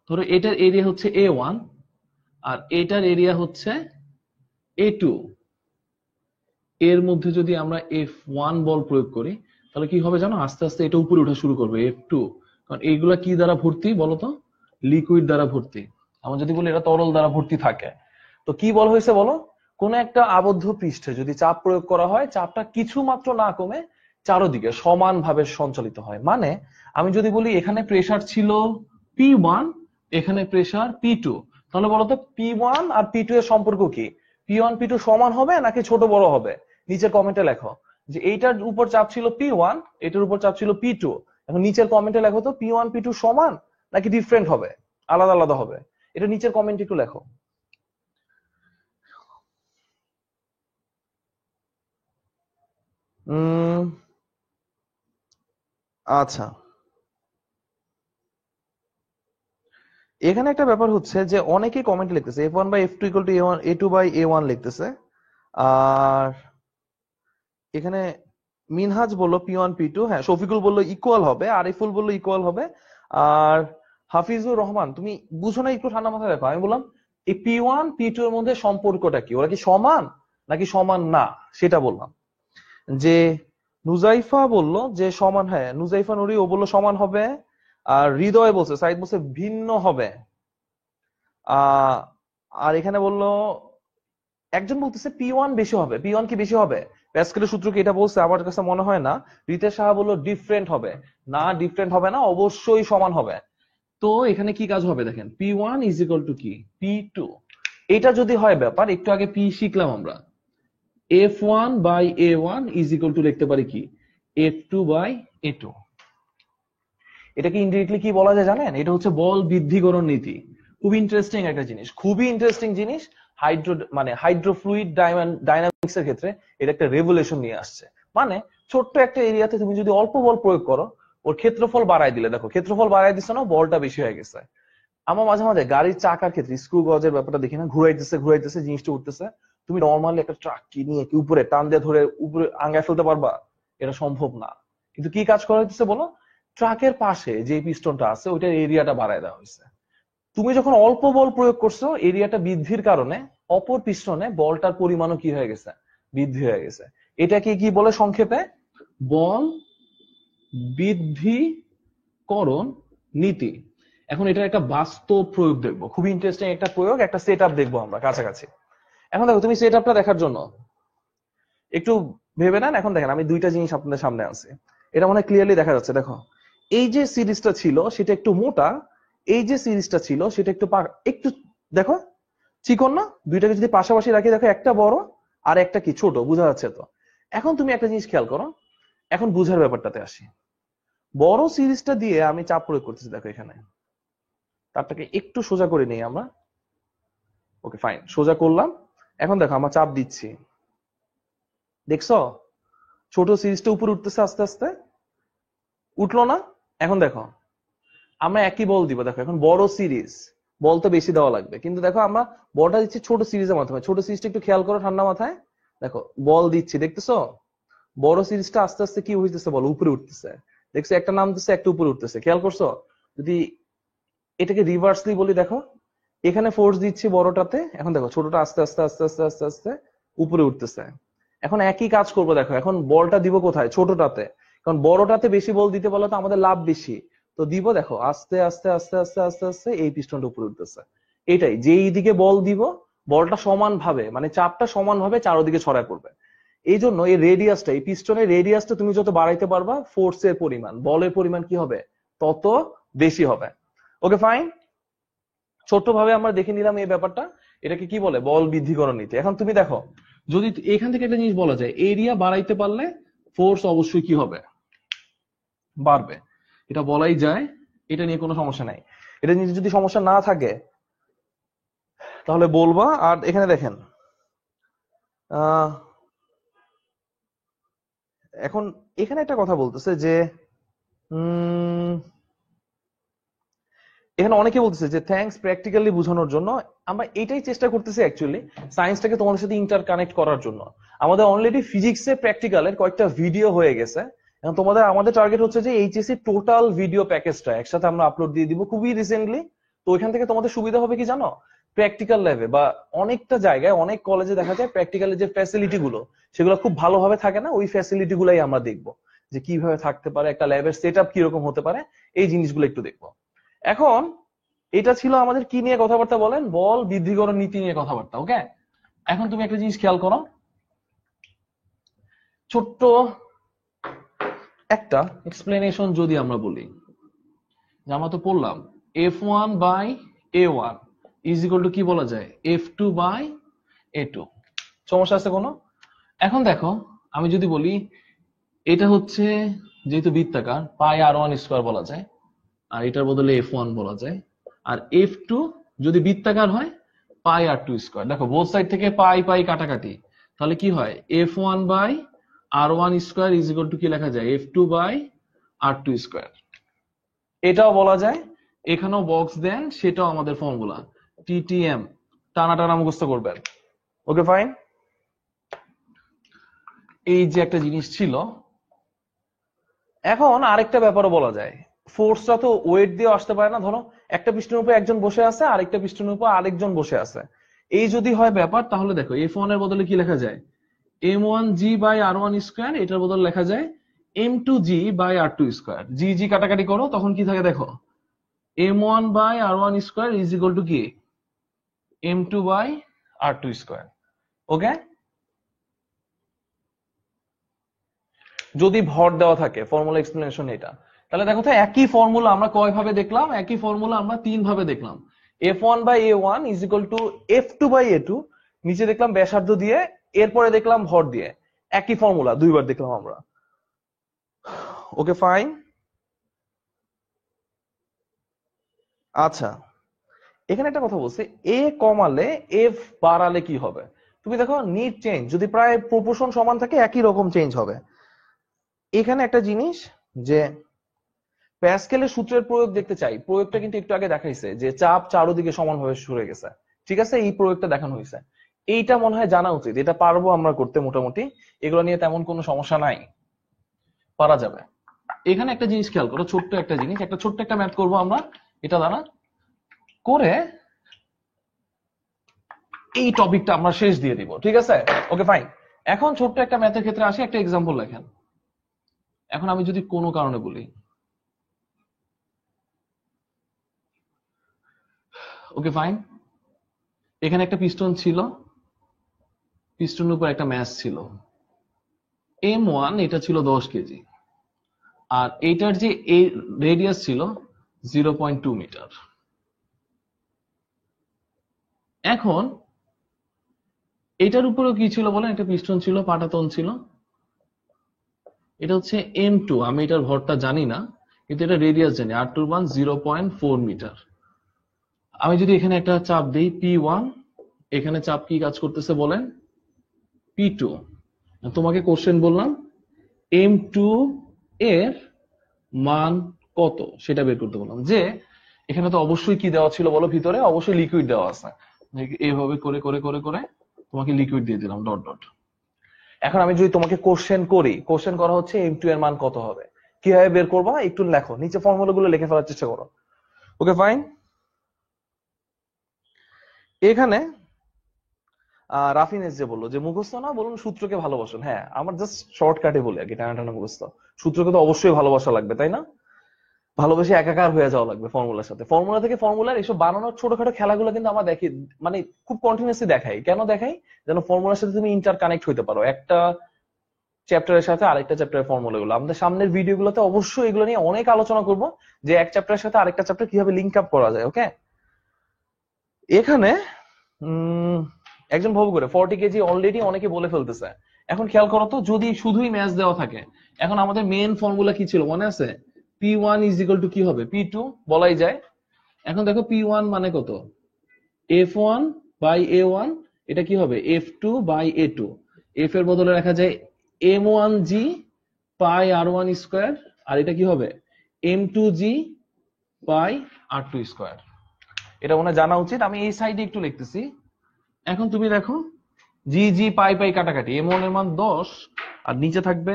ধরো এটার এরিয়া হচ্ছে A1 আর এটার এরিয়া হচ্ছে A2, এর মধ্যে যদি আমরা F1 বল প্রয়োগ করি তাহলে কি হবে জানো, আস্তে আস্তে এটা উপরে ওঠা শুরু করবে F2, কারণ এইগুলা কি দ্বারা ভর্তি বলতো, লিকুইড দ্বারা ভর্তি। আমরা যদি বলি এটা তরল দ্বারা ভর্তি থাকে, তো কি বল হয়েছে বলো, কোন একটা আবদ্ধ পৃষ্ঠে যদি চাপ প্রয়োগ করা হয়, চাপটা কিছু মাত্র না কমে চারদিকে সমানভাবে সঞ্চালিত হয়। মানে আমি যদি বলি এখানে প্রেসার ছিল P1, এখানে প্রেসার P2, তাহলে বলতো P1 আর P2 এর সম্পর্ক কি, P1 P2 সমান হবে নাকি ছোট বড় হবে, নিচের কমেন্টে লেখো। যে এইটার উপর চাপ ছিল P1, এটার উপর চাপ ছিল P2, এখন নিচের কমেন্টে লেখো তো P1 P2 সমান নাকি ডিফারেন্ট হবে, আলাদা আলাদা হবে, এটা নিচের কমেন্টে একটু লেখো। আচ্ছা, এখানে একটা ব্যাপার হচ্ছে যে অনেকেই কমেন্ট লিখতেছে F1/F2 = A1 লিখতেছে। আর এখানে মিনহাজ বলল P1 P2, হ্যাঁ শফিকুল বলল ইকুয়াল হবে, আরিফুল বলল ইকুয়াল হবে। আর হাফিজুর রহমান, তুমি বুঝো না, একটু ঠান্ডা মাথায় দেখো, আমি বললাম এই P1 P2 এর মধ্যে সম্পর্কটা কি, ওরা কি সমান নাকি সমান না, সেটা বললাম। যে নুজাইফা বলল যে সমান, হ্যাঁ নুজাইফা নুরি ও বলল সমান হবে। আর হৃদয় বলছে, সাইদ বলছে ভিন্ন হবে। আহ আর এখানে বলল একজন বলতেছে P1 বেশি হবে, P1 কি বেশি হবে, প্যাসকেলের সূত্র কি এটা বলছে, আমার কাছে মনে হয় না। রিতেশ সাহা বলল ডিফারেন্ট হবে, না ডিফারেন্ট হবে না, অবশ্যই সমান হবে। তো এখানে কি কাজ হবে দেখেন, P1 = কি P2, এটা যদি হয় ব্যাপার, একটু আগে P শিখলাম আমরা, F1/A1 লিখতে পারি কি F2/A2। এটাকে ইনডিরেক্টলি কি বলা যায় জানেন, এটা হচ্ছে বল বৃদ্ধিকরণ নীতি। খুব ইন্টারেস্টিং একটা জিনিস, খুবই ইন্টারেস্টিং জিনিস। হাইড্রোফ্লুইড ডাইনামিক্স এর ক্ষেত্রে এটা একটা রেভলিউশন নিয়ে আসছে। মানে ছোট্ট একটা এরিয়াতে তুমি যদি অল্প বল প্রয়োগ করো, ওর ক্ষেত্রফল বাড়ায় দিলে, দেখো ক্ষেত্রফল বাড়ায় দিচ্ছে না, বলটা বেশি হয়ে গেছে। আমার মাঝে মাঝে গাড়ির চাকার ক্ষেত্রে স্ক্রু গজের ব্যাপারটা দেখি না, ঘুরাইতেছে ঘুরাইতেছে জিনিসটা উঠতেছে, তুমি নর্মালি একটা ট্রাক কি নিয়ে কি উপরে টান দিয়ে ধরে উপরে আঙ্গায় ফেলতে পারবা, এটা সম্ভব না। কিন্তু কি কাজ করা হইতেছে বলো, ট্রাকের পাশে যে পিস্টনটা আছে ওইটার এরিয়াটা বাড়ায় দেওয়া হয়েছে। তুমি যখন অল্প বল প্রয়োগ করছো, এরিয়াটা বৃদ্ধির কারণে অপর পিস্টনে বলটার পরিমাণও কি হয়ে গেছে, বৃদ্ধি হয়ে গেছে। এটাকে কি বলে সংক্ষেপে, বল বৃদ্ধিকরণ নীতি। এখন এটার একটা বাস্তব প্রয়োগ দেখবো, খুবই ইন্টারেস্টিং একটা প্রয়োগ, একটা সেট আপ দেখবো আমরা কাছাকাছি। এখন দেখো, তুমি সেট আপটা দেখার জন্য একটু ভেবে নেন। এখন দেখেন, আমি দুইটা জিনিস আপনাদের সামনে আছে, এটা মনে হয় ক্লিয়ারলি দেখা যাচ্ছে। দেখো, এই যে সিরিজটা ছিল সেটা একটু মোটা, এই যে সিরিজটা ছিল সেটা একটু একটু দেখো চিকন না, দুইটাকে যদি পাশাপাশি রাখি, দেখো একটা বড় আর একটা কি ছোট, বোঝা যাচ্ছে তো। এখন তুমি একটা জিনিস খেয়াল করো, এখন বুঝার ব্যাপারটাতে আসি। বড় সিরিজটা দিয়ে আমি চাপ প্রয়োগ করতেছি, দেখো এখানে তারটাকে একটু সোজা করে নেই আমরা। ওকে ফাইন, সোজা করলাম। এখন দেখো আমরা চাপ দিচ্ছি, দেখছো ছোট সিরিজটা উপরে উঠতেছে আস্তে আস্তে, উঠলো না। এখন দেখো আমরা একই বল দিব, দেখো এখন বড় সিরিজ, বল তো বেশি দেওয়া লাগবে, কিন্তু দেখো আমরা বলটা দিচ্ছি ছোট সিরিজের মাধ্যমে। ছোট সিরিজটা একটু খেয়াল করো ঠান্ডা মাথায়, দেখো বল দিচ্ছি, দেখতেছো বড় সিরিজটা আস্তে আস্তে কি হইতেছে বল, উপরে উঠতেছে। দেখছো একটা নামতেছে একটা উপরে উঠতেছে, খেয়াল করছো। যদি এটাকে রিভার্সলি বলি, দেখো এখানে ফোর্স দিচ্ছি বড়টাতে, এখন দেখো ছোটটা আস্তে আস্তে আস্তে আস্তে আস্তে আস্তে উপরে উঠতেছে। এখন একই কাজ করবো, দেখো এখন বলটা দিব কোথায়, ছোটটাতে, কারণ বড়টাতে বেশি বল দিতে বলে তো আমাদের লাভ বেশি, তো দিব দেখো আস্তে আস্তে আস্তে আস্তে আস্তে আস্তে এই পিস্টনটা উপরে উঠতেছে। এটাই, যেই দিকে বল দিব বলটা সমান ভাবে, মানে চাপটা সমান ভাবে চারদিকে ছড়ায় পড়বে। এই জন্য এই রেডিয়াসটা, এই পিস্টনের রেডিয়াসটা তুমি যত বাড়াইতে পারবা, ফোর্সের পরিমাণ, বলের পরিমাণ কি হবে, তত বেশি হবে। ওকে ফাইন, ছোট্ট ভাবে আমরা দেখে নিলাম এই ব্যাপারটা। এটাকে কি বলে, বল বৃদ্ধিকরণ নীতি। এখন তুমি দেখো, যদি এখান থেকে একটা জিনিস বলা যায়, এরিয়া বাড়াইতে পারলে ফোর্স অবশ্যই কি হবে, বাড়বে, এটা বলাই যায়, এটা নিয়ে কোনো সমস্যা নাই। এটা নিয়ে যদি সমস্যা না থাকে তাহলে বলবা। আর এখানে দেখেন, আহ এখন এখানে একটা কথা বলতেছে যে উম এখানে অনেকে বলতেছে যে থ্যাঙ্কস প্র্যাকটিক্যালি বোঝানোর জন্য। আমরা এটাই চেষ্টা করতেছি অ্যাকচুয়ালি, সায়েন্সটাকে তোমাদের সাথে ইন্টার কানেক্ট করার জন্য। আমাদের অলরেডি ফিজিক্সে প্র্যাকটিক্যালের কয়েকটা ভিডিও হয়ে গেছে। এখন আমাদের টার্গেট হচ্ছে যে এইচএসসি টোটাল ভিডিও প্যাকেজটা একসাথে আমরা আপলোড দিয়ে দিব খুবই রিসেন্টলি। তো ওইখান থেকে তোমাদের সুবিধা হবে কি জানো, প্র্যাকটিক্যাল ল্যাবে বা অনেকটা জায়গায় অনেক কলেজে দেখা যায় প্র্যাকটিক্যালের যে ফ্যাসিলিটি গুলো সেগুলো খুব ভালোভাবে থাকে না, ওই ফ্যাসিলিটি গুলাই আমরা দেখবো যে কিভাবে থাকতে পারে, একটা ল্যাবের সেট আপ কিরকম হতে পারে, এই জিনিসগুলো একটু দেখবো। এখন এটা ছিল আমাদের কি নিয়ে কথাবার্তা বলেন, বল বৃদ্ধিকরণ নীতি নিয়ে কথাবার্তা। ওকে, এখন তুমি একটা জিনিস খেয়াল করো, ছোট্ট একটা এক্সপ্লেনেশন যদি আমরা বলি, যে আমরা তো পড়লাম F1/A1 ইজ ইকুয়াল টু কি বলা যায়, F2/A2। সমস্যা আছে কোনো? এখন দেখো, আমি যদি বলি এটা হচ্ছে যেহেতু বৃত্তাকার, পাই r1² বলা যায়, আর এটার বদলে F1 বলা যায়। আর F2 যদি বৃত্তাকার হয়, পাই r2²। দেখো বোথ সাইড থেকে পাই পাই কাটাকাটি, তাহলে কি হয়, F1/r1² ইজ ইকুয়াল টু কি লেখা যায়, F2/r2²। এটাও বলা যায়, এখানেও বক্স দেন, সেটাও আমাদের ফর্মুলা TTM, টানা টানা মুখস্থ করবেন। ওকে ফাইন। এই যে একটা জিনিস ছিল। এখন আরেকটা ব্যাপারও বলা যায়, ফোর্সটা তো ওয়েট দিয়ে আসতে পারে না। ধরো একটা পিস্টনের উপর একজন বসে আছে, আরেকটা পিস্টনের উপর আরেকজন বসে আছে, এই যদি হয় ব্যাপার, তাহলে দেখো F1 এর বদলে কি লেখা যায়, M1G/r1²। এটার বদলে লেখা যায় M2G/r2²। জি জি কাটাকাটি করো, তখন কি থাকে দেখো, M1/r1² ইজ ইকুয়াল টু কি, M2/r2²। ওকে, যদি ভর দেওয়া থাকে, ফর্মুলা এক্সপ্লেনেশন এটা। তাহলে দেখো তো একই ফর্মুলা আমরা কয় ভাবে দেখলাম, একই ফর্মুলা আমরা 3 ভাবে দেখলাম। F1/A1 is equal to F2/A2, নিচে দেখলাম ব্যাসার্ধ দিয়ে, এরপরে দেখলাম ভর দিয়ে। একই ফর্মুলা দুইবার দেখলাম আমরা। Okay fine. আচ্ছা, এখানে একটা কথা বলছি, এ কমালে এফ বাড়ালে কি হবে। তুমি দেখো নিট চেঞ্জ যদি প্রায় প্রপোর্শন সমান থাকে, একই রকম চেঞ্জ হবে। এখানে একটা জিনিস, যে প্যাসকেলের সূত্রের প্রয়োগ দেখতে চাই, প্রয়োগটা কিন্তু একটু আগে দেখাইছে যে চাপ চারোদিকে সমানভাবে সরে গেছে। ঠিক আছে, এই প্রয়োগটা দেখানো হয়েছে। এইটা মনে হয় জানা উচিত, এটা পারবো আমরা করতে মোটামুটি, এগুলো নিয়ে তেমন কোনো সমস্যা নাই, পারা যাবে। এখানে একটা জিনিস খেয়াল করো, ছোট্ট একটা জিনিস, একটা ছোট্ট একটা ম্যাথ করবো আমরা, এটা দ্বারা করে এই টপিকটা আমরা শেষ দিয়ে দিব। ঠিক আছে, ওকে ফাইন। এখন ছোট্ট একটা ম্যাথের ক্ষেত্রে আসি, একটা এক্সাম্পল লেখেন। এখন আমি যদি কোনো কারণে বলি, ওকে ফাইন, এখানে একটা পিস্টন ছিল, পিস্টনের উপর একটা ম্যাস ছিল M1, এটা ছিল 10 কেজি, আর এইটার যে রেডিয়াস ছিল 0.2 মিটার। এখন এটার উপরেও কি ছিল বলেন, একটা পিস্টন ছিল, পাটাতন ছিল, এটা হচ্ছে M2। আমি এটার ভরটা জানি না, কিন্তু এটা রেডিয়াস জানি, r2 মান 0.4 মিটার। আমি যদি এখানে একটা চাপ দিই P1, এখানে চাপ কি কাজ করতেছে বলেন, P2। তোমাকে কোশ্চেন বললাম M2 এর মান কত সেটা বের করতে বললাম। যে এখানে তো অবশ্যই কি দেওয়া ছিল বলো, ভিতরে অবশ্যই লিকুইড দেওয়া আছে, এইভাবে করে করে করে করে তোমাকে লিকুইড দিয়ে দিলাম ডট ডট। এখন আমি যদি তোমাকে কোশ্চেন করি, কোশ্চেন করা হচ্ছে M2 এর মান কত হবে, কিভাবে বের করবা একটু লেখো, নিচে ফর্মুলা গুলো লিখে ফেলার চেষ্টা করো। Okay fine. এখানে রাফিনেস যে বললো যে মুখস্থ না, বলুন সূত্রকে ভালোবাসেন। হ্যাঁ, আমার জাস্ট শর্টকাটে বলি আর কি, টানা টানা মুখস্থ। সূত্রকে তো অবশ্যই ভালোবাসা লাগবে, তাই না? ভালোবেসে একাকার হয়ে যাওয়া লাগবে ফর্মুলার সাথে। ফর্মুলা থেকে ফর্মুলার এসব বানানোর ছোটখাটো খেলাগুলো কিন্তু আমরা দেখি, মানে খুব কন্টিনিউসলি দেখাই। কেন দেখাই, যেন ফর্মুলার সাথে তুমি ইন্টার কানেক্ট হইতে পারো, একটা চ্যাপ্টারের সাথে আরেকটা চ্যাপ্টারের ফর্মুলাগুলো। আমাদের সামনের ভিডিওগুলোতে অবশ্যই এগুলো নিয়ে অনেক আলোচনা করব, যে এক চ্যাপ্টারের সাথে আরেকটা চ্যাপ্টার কিভাবে লিঙ্ক আপ করা যায়। ওকে, এখানে একজন ভাবু করে 40 কেজি অলরেডি অনেকে বলে ফেলতেছে। এখন খেয়াল করো তো, যদি শুধুই ম্যাচ দেওয়া থাকে, এখন আমাদের মেন ফর্মুলা কি ছিল মনে আছে, P1 ইজ ইকুয়াল টু কি হবে, P2 বলাই যায়। এখন দেখো P1 মানে কত, F1/A1, এটা কি হবে F2/A2। F এর বদলে রাখা যায় M1G পাই r1², আর এটা কি হবে M2G পাই আর টু স্কোয়ার। এটা মনে হয় জানা উচিত, আমি এই সাইডে একটু লিখতেছি। এখন তুমি দেখো জি জি পাই পাই কাটাকাটি, এম ওয়ান এর মান 10 আর নিচে থাকবে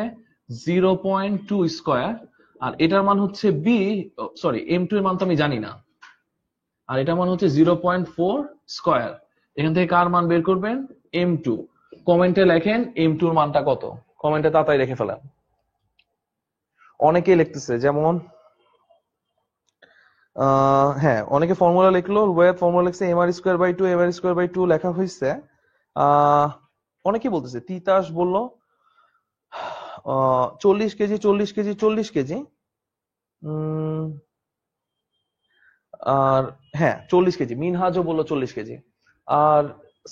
0.2 স্কোয়ার, আর এটার মান হচ্ছে বি, সরি এম টু এর মান তো আমি জানি না, আর এটার মান হচ্ছে 0.4 স্কোয়ার। এখান থেকে কার মান বের করবেন? M two. কমেন্টে লেখেন এম টু এর মানটা কত, কমেন্টে তাড়াতাড়ি লিখে ফেলেন। অনেকেই লিখতেছে, যেমন হ্যাঁ অনেকে ফর্মুলা লিখলো, রুবাইয়াত ফর্মুলা লিখছে M R square by two, M R square by two লেখা হয়েছে। অনেকেই বলতেছে, তিতাস বললো 40 কেজি 40 কেজি 40 কেজি, আর হ্যাঁ 40 কেজি, মিনহাজও বললো 40 কেজি, আর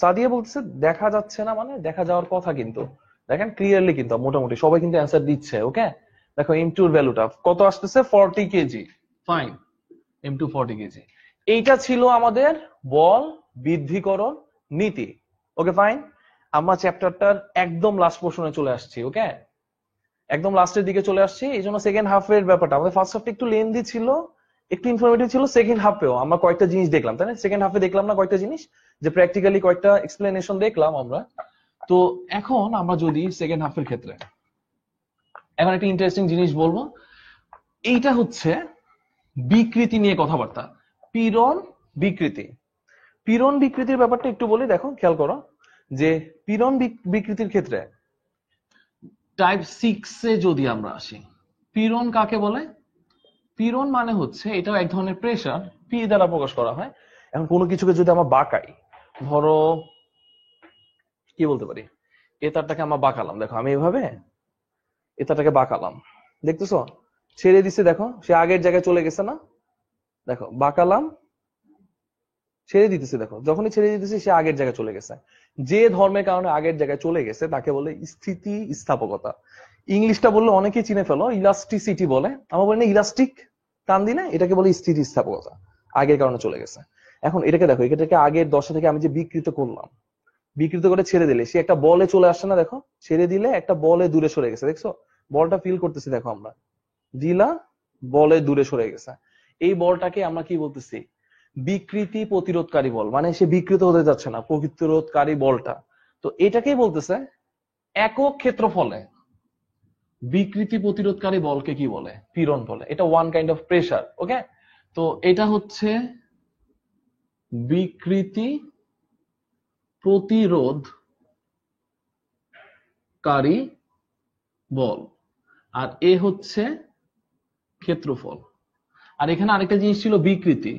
সাদিয়া বলতেছে দেখা যাচ্ছে না, মানে দেখা যাওয়ার কথা, কিন্তু দেখেন ক্লিয়ারলি কিন্তু মোটামুটি সবাই কিন্তু অ্যান্সার দিচ্ছে। ওকে দেখো এম টু এর ভ্যালুটা কত আসতেছে, 40 KG. Fine, M two 40 KG. এইটা ছিল আমাদের বল বৃদ্ধিকরণ নীতি। ওকে ফাইন, আমরা চ্যাপ্টারটার একদম লাস্ট পোর্শনে চলে আসছি। ওকে একদম লাস্টের দিকে চলে আসছি, এই জন্য সেকেন্ড হাফের ব্যাপারটা, আমাদের ফার্স্ট হাফটা একটু লেন্দি ছিল, একটু ইনফরমেটিভ ছিল। সেকেন্ড হাফেও আমরা কয়েকটা জিনিস দেখলাম, তাই না? সেকেন্ড হাফে দেখলাম না কয়েকটা জিনিস, যে প্র্যাকটিক্যালি কয়েকটা এক্সপ্লেনেশন দেখলাম আমরা। তো এখন আমরা যদি সেকেন্ড হাফের ক্ষেত্রে এখন একটা ইন্টারেস্টিং জিনিস বলবো, এইটা হচ্ছে বিকৃতি নিয়ে কথাবার্তা। পীড়ন বিকৃতি, পীড়ন বিকৃতির ব্যাপারটা একটু বলি, দেখো খেয়াল করো যে পীড়ন বিকৃতির ক্ষেত্রে টাইপ 6 এ যদি আমরা আসি, পীড়ন কাকে বলে? পীড়ন মানে হচ্ছে এটাও এক ধরনের প্রেসার, পি দ্বারা প্রকাশ করা হয়। এখন কোনো কিছুকে যদি আমরা বাঁকাই, ধরো কি বলতে পারি, এ তারটাকে আমরা বাঁকালাম, দেখো আমি এভাবে এ তারটাকে বাঁকালাম, দেখতেছো ছেড়ে দিছে, দেখো সে আগের জায়গায় চলে গেছে না, দেখো বাঁকালাম ছেড়ে দিতেছে, দেখো যখনই ছেড়ে দিতেছে সে আগের জায়গায় চলে গেছে। যে ধর্মের কারণে আগের জায়গায় চলে গেছে তাকে বলে স্থিতি স্থাপকতা। ইংলিশটা বললে অনেকেই চিনে ফেলো, ইলাস্টিসিটি বলে, আমরা বলি না ইলাস্টিক টান দিলে, এটাকে বলে স্থিতি স্থাপকতা, আগের কারণে চলে গেছে। এখন এটাকে দেখো, এটাকে আগের দশা থেকে আমি যে বিকৃত করলাম, বিকৃত করে ছেড়ে দিলে সে একটা বলে চলে আসছে না, দেখো ছেড়ে দিলে একটা বলে দূরে সরে গেছে, দেখছো বলটা ফিল করতেছি, দেখো আমরা দিলা বলে দূরে সরে গেছে। এই বলটাকে আমরা কি বলতেছি? বিকৃতি প্রতিরোধকারী বল, মানে সে বিকৃত হতে যাচ্ছে না, প্রতিরোধকারী বলটা। তো এটাকেই বলতেছে একক ক্ষেত্রফলে বিকৃতি প্রতিরোধকারী বলকে কি বলে? পীড়ন বলে। এটা ওয়ান কাইন্ড অফ প্রেসার। ওকে, তো এটা হচ্ছে বিকৃতি প্রতিরোধকারী বল, আর এ হচ্ছে ক্ষেত্রফল। আর এখানে আরেকটা জিনিস ছিল বিকৃতি।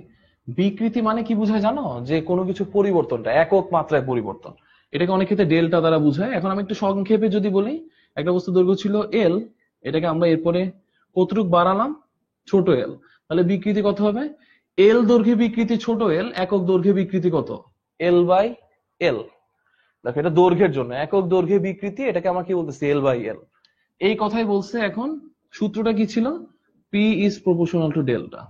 বিকৃতি মানে কি বোঝায় জানো? যে কোনো কিছু পরিবর্তনটা একক মাত্রায় পরিবর্তন, এটাকে অনেক ক্ষেত্রে ডেল্টা দ্বারা বোঝায়। এখন আমি একটু সংক্ষেপে যদি বলি, একটা বস্তু দৈর্ঘ্য ছিল এল, এটাকে আমরা এরপরে কতটুক বাড়ালাম? ছোট এল, তাহলে বিকৃতি কত হবে? এল দৈর্ঘ্যে বিকৃতি ছোট এল, একক দৈর্ঘ্যে বিকৃতি কত? L by L. দেখো এটা দৈর্ঘ্যের জন্য, একক দৈর্ঘ্যে বিকৃতি, এটাকে আমরা কি বলতেছি? L by L. এই কথাই বলছে। এখন সূত্রটা কি ছিল? P is proportional to delta.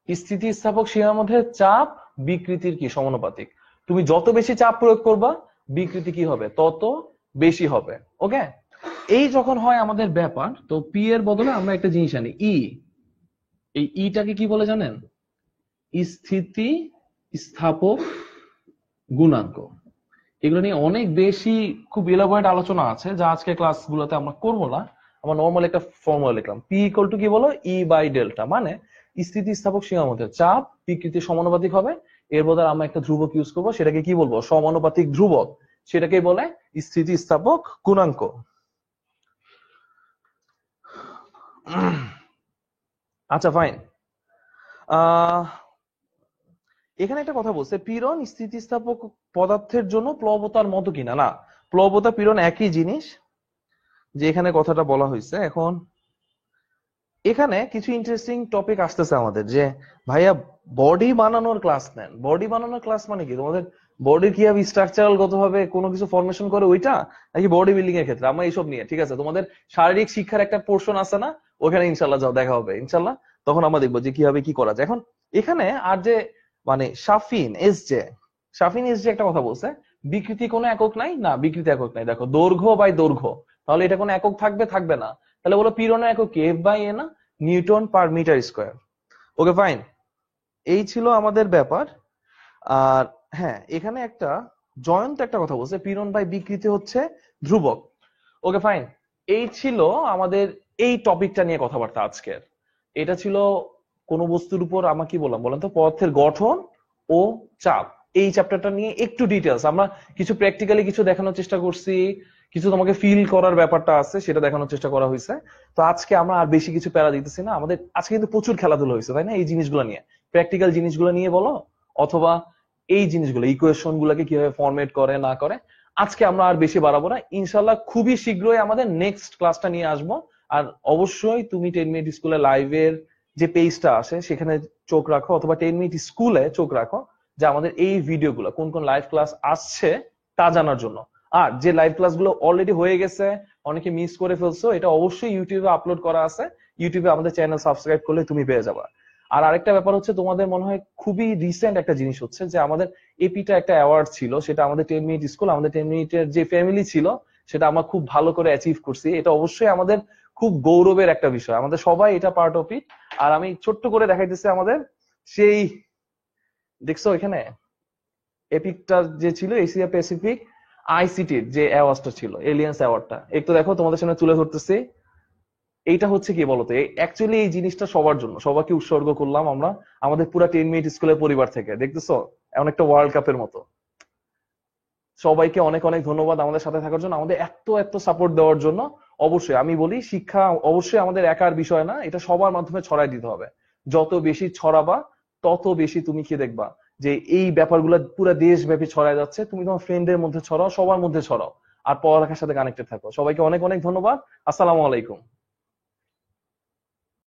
স্থিতিস্থাপক সীমার মধ্যে চাপ বিকৃতির কি সমানুপাতিক। তুমি যত বেশি চাপ প্রয়োগ করবা, বিকৃতি কি হবে? তত বেশি হবে। ওকে, এই যখন হয় আমাদের ব্যাপার, তো পি এর বদলে আমরা একটা জিনিস আনি, ই। এই ইটাকে কি বলে জানেন? স্থিতি স্থাপক গুণাঙ্ক। এগুলো নিয়ে অনেক বেশি খুব এলাবোরেট আলোচনা আছে, যা আজকে ক্লাসগুলোতে আমরা করবো না। আমরা নর্মাল একটা ফর্মুলা লিখলাম, পি ইকুয়াল টু কি বলো? ই বাই ডেল্টা, মানে স্থিতিস্থাপক সীমার মধ্যে চাপ বিকৃতির সমানুপাতিক হবে। এর বদলে আমরা একটা ধ্রুবক ইউজ করবো, সেটাকে কি বলবো? সমানুপাতিক ধ্রুবক। সেটাকে বলে স্থিতিস্থাপক গুণাঙ্ক। আচ্ছা ফাইন, এখানে একটা কথা বলছে, পীড়ন স্থিতিস্থাপক পদার্থের জন্য প্লবতার মতো কিনা। না, প্লবতা পীড়ন একই জিনিস, যে এখানে কথাটা বলা হয়েছে। এখন এখানে কিছু ইন্টারেস্টিং টপিক আসতেছে আমাদের, যে ভাইয়া বডি বানানোর ক্লাস নেন। বডি বানানোর ক্লাস মানে কি? তোমাদের বডির কিভাবে স্ট্রাকচারাল গত ভাবে কোনো কিছু ফরমেশন করে ওইটা, নাকি বডি বিল্ডিং এর ক্ষেত্রে? আমরা এইসব নিয়ে, ঠিক আছে, তোমাদের শারীরিক শিক্ষার একটা পোর্শন আছে না, ওখানে ইনশাল্লাহ যাও, দেখা হবে ইনশাল্লাহ, তখন আমরা দেখবো যে কিভাবে কি করা যায়। এখন এখানে আর যে মানে শাফিন এস যে একটা কথা বলছে, বিকৃতি কোনো একক নাই। না, বিকৃতি একক নাই। দেখো দৈর্ঘ্য বাই দৈর্ঘ্য, তাহলে এটা কোনো একক থাকবে? থাকবে না। তাহলে বলো পীড়নের একক কি? এফ বাই এ না, newton per metre square. Okay fine, এই ছিল আমাদের ব্যাপার। আর হ্যাঁ, এখানে একটা জয়ন্ত একটা কথা বলছে, পীড়ন ভাই বিকৃতি হচ্ছে ধ্রুবক। ওকে ফাইন, এই ছিল আমাদের এই টপিকটা নিয়ে কথাবার্তা আজকের। এটা ছিল কোন বস্তুর উপর আমরা কি বললাম বলেন তো, পদার্থের গঠন ও চাপ, এই চ্যাপ্টারটা নিয়ে একটু ডিটেলস আমরা কিছু প্র্যাকটিক্যালি কিছু দেখানোর চেষ্টা করছি, কিছু তোমাকে ফিল করার ব্যাপারটা আছে সেটা দেখানোর চেষ্টা করা হয়েছে। তো আজকে আমরা আর বেশি কিছু প্যারা দিতেছি না, আমাদের আজকে কিন্তু প্রচুর খেলাধুলা হয়েছে তাই না, এই জিনিসগুলো নিয়ে, প্র্যাকটিক্যাল জিনিসগুলো নিয়ে বলো, অথবা এই জিনিসগুলো ইকুয়েশন গুলাকে কিভাবে ফরম্যাট করে না করে। আজকে আমরা আর বেশি বাড়াবো না, ইনশাল্লাহ খুবই শীঘ্রই আমাদের নেক্সট ক্লাসটা নিয়ে আসবো। আর অবশ্যই তুমি 10 মিনিট স্কুলে লাইভের যে পেজটা আসে সেখানে চোখ রাখো, অথবা 10 মিনিট স্কুলে চোখ রাখো, যে আমাদের এই ভিডিওগুলো কোন কোন লাইভ ক্লাস আসছে তা জানার জন্য। আর যে লাইভ ক্লাসগুলো অলরেডি হয়ে গেছে, অনেকে মিস করে ফেলছো, এটা অবশ্যই ইউটিউবে আপলোড করা আছে, ইউটিউবে আমাদের চ্যানেল সাবস্ক্রাইব করলে তুমি পেয়ে যাবা। আর আরেকটা ব্যাপার হচ্ছে, তোমাদের মনে হয় খুবই রিসেন্ট একটা জিনিস হচ্ছে যে আমাদের এপিটা একটা অ্যাওয়ার্ড ছিল, সেটা আমাদের 10 মিনিট স্কুল, আমাদের 10 মিনিটের যে ফ্যামিলি ছিল সেটা আমরা খুব ভালো করে অ্যাচিভ করছি। এটা অবশ্যই আমাদের খুব গৌরবের একটা বিষয়, আমাদের সবাই এটা পার্ট অফ ইট। আর আমি ছোট্ট করে দেখাইতেছি আমাদের সেই, দেখছো এখানে এপিকটা যে ছিল এশিয়া প্যাসিফিক আইসিটির যে অ্যাওয়ার্ডটা ছিল, এলিয়েন্স অ্যাওয়ার্ডটা, একটু দেখো তোমাদের সামনে তুলে ধরতেছি। এইটা হচ্ছে কি বলতো, অ্যাকচুয়ালি এই জিনিসটা সবার জন্য, সবাইকে উৎসর্গ করলাম আমরা, আমাদের পুরো 10 মিনিট স্কুলের পরিবার থেকে, দেখতেছো এমন একটা ওয়ার্ল্ড কাপের মতো। সবাইকে অনেক অনেক ধন্যবাদ আমাদের সাথে থাকার জন্য, আমাদের এত এত সাপোর্ট দেওয়ার জন্য। অবশ্যই আমি বলি, শিক্ষা অবশ্যই আমাদের একার বিষয় না, এটা সবার মাধ্যমে ছড়াই দিতে হবে। যত বেশি ছড়াবা তত বেশি তুমি কি দেখবা যে এই ব্যাপারগুলো পুরো দেশব্যাপী ছড়ায় যাচ্ছে। তুমি তোমার ফ্রেন্ডের মধ্যে ছড়াও, সবার মধ্যে ছড়াও, আর পড়ালেখার সাথে কানেক্টেড থাকো। সবাইকে অনেক অনেক ধন্যবাদ। আসসালামু আলাইকুম।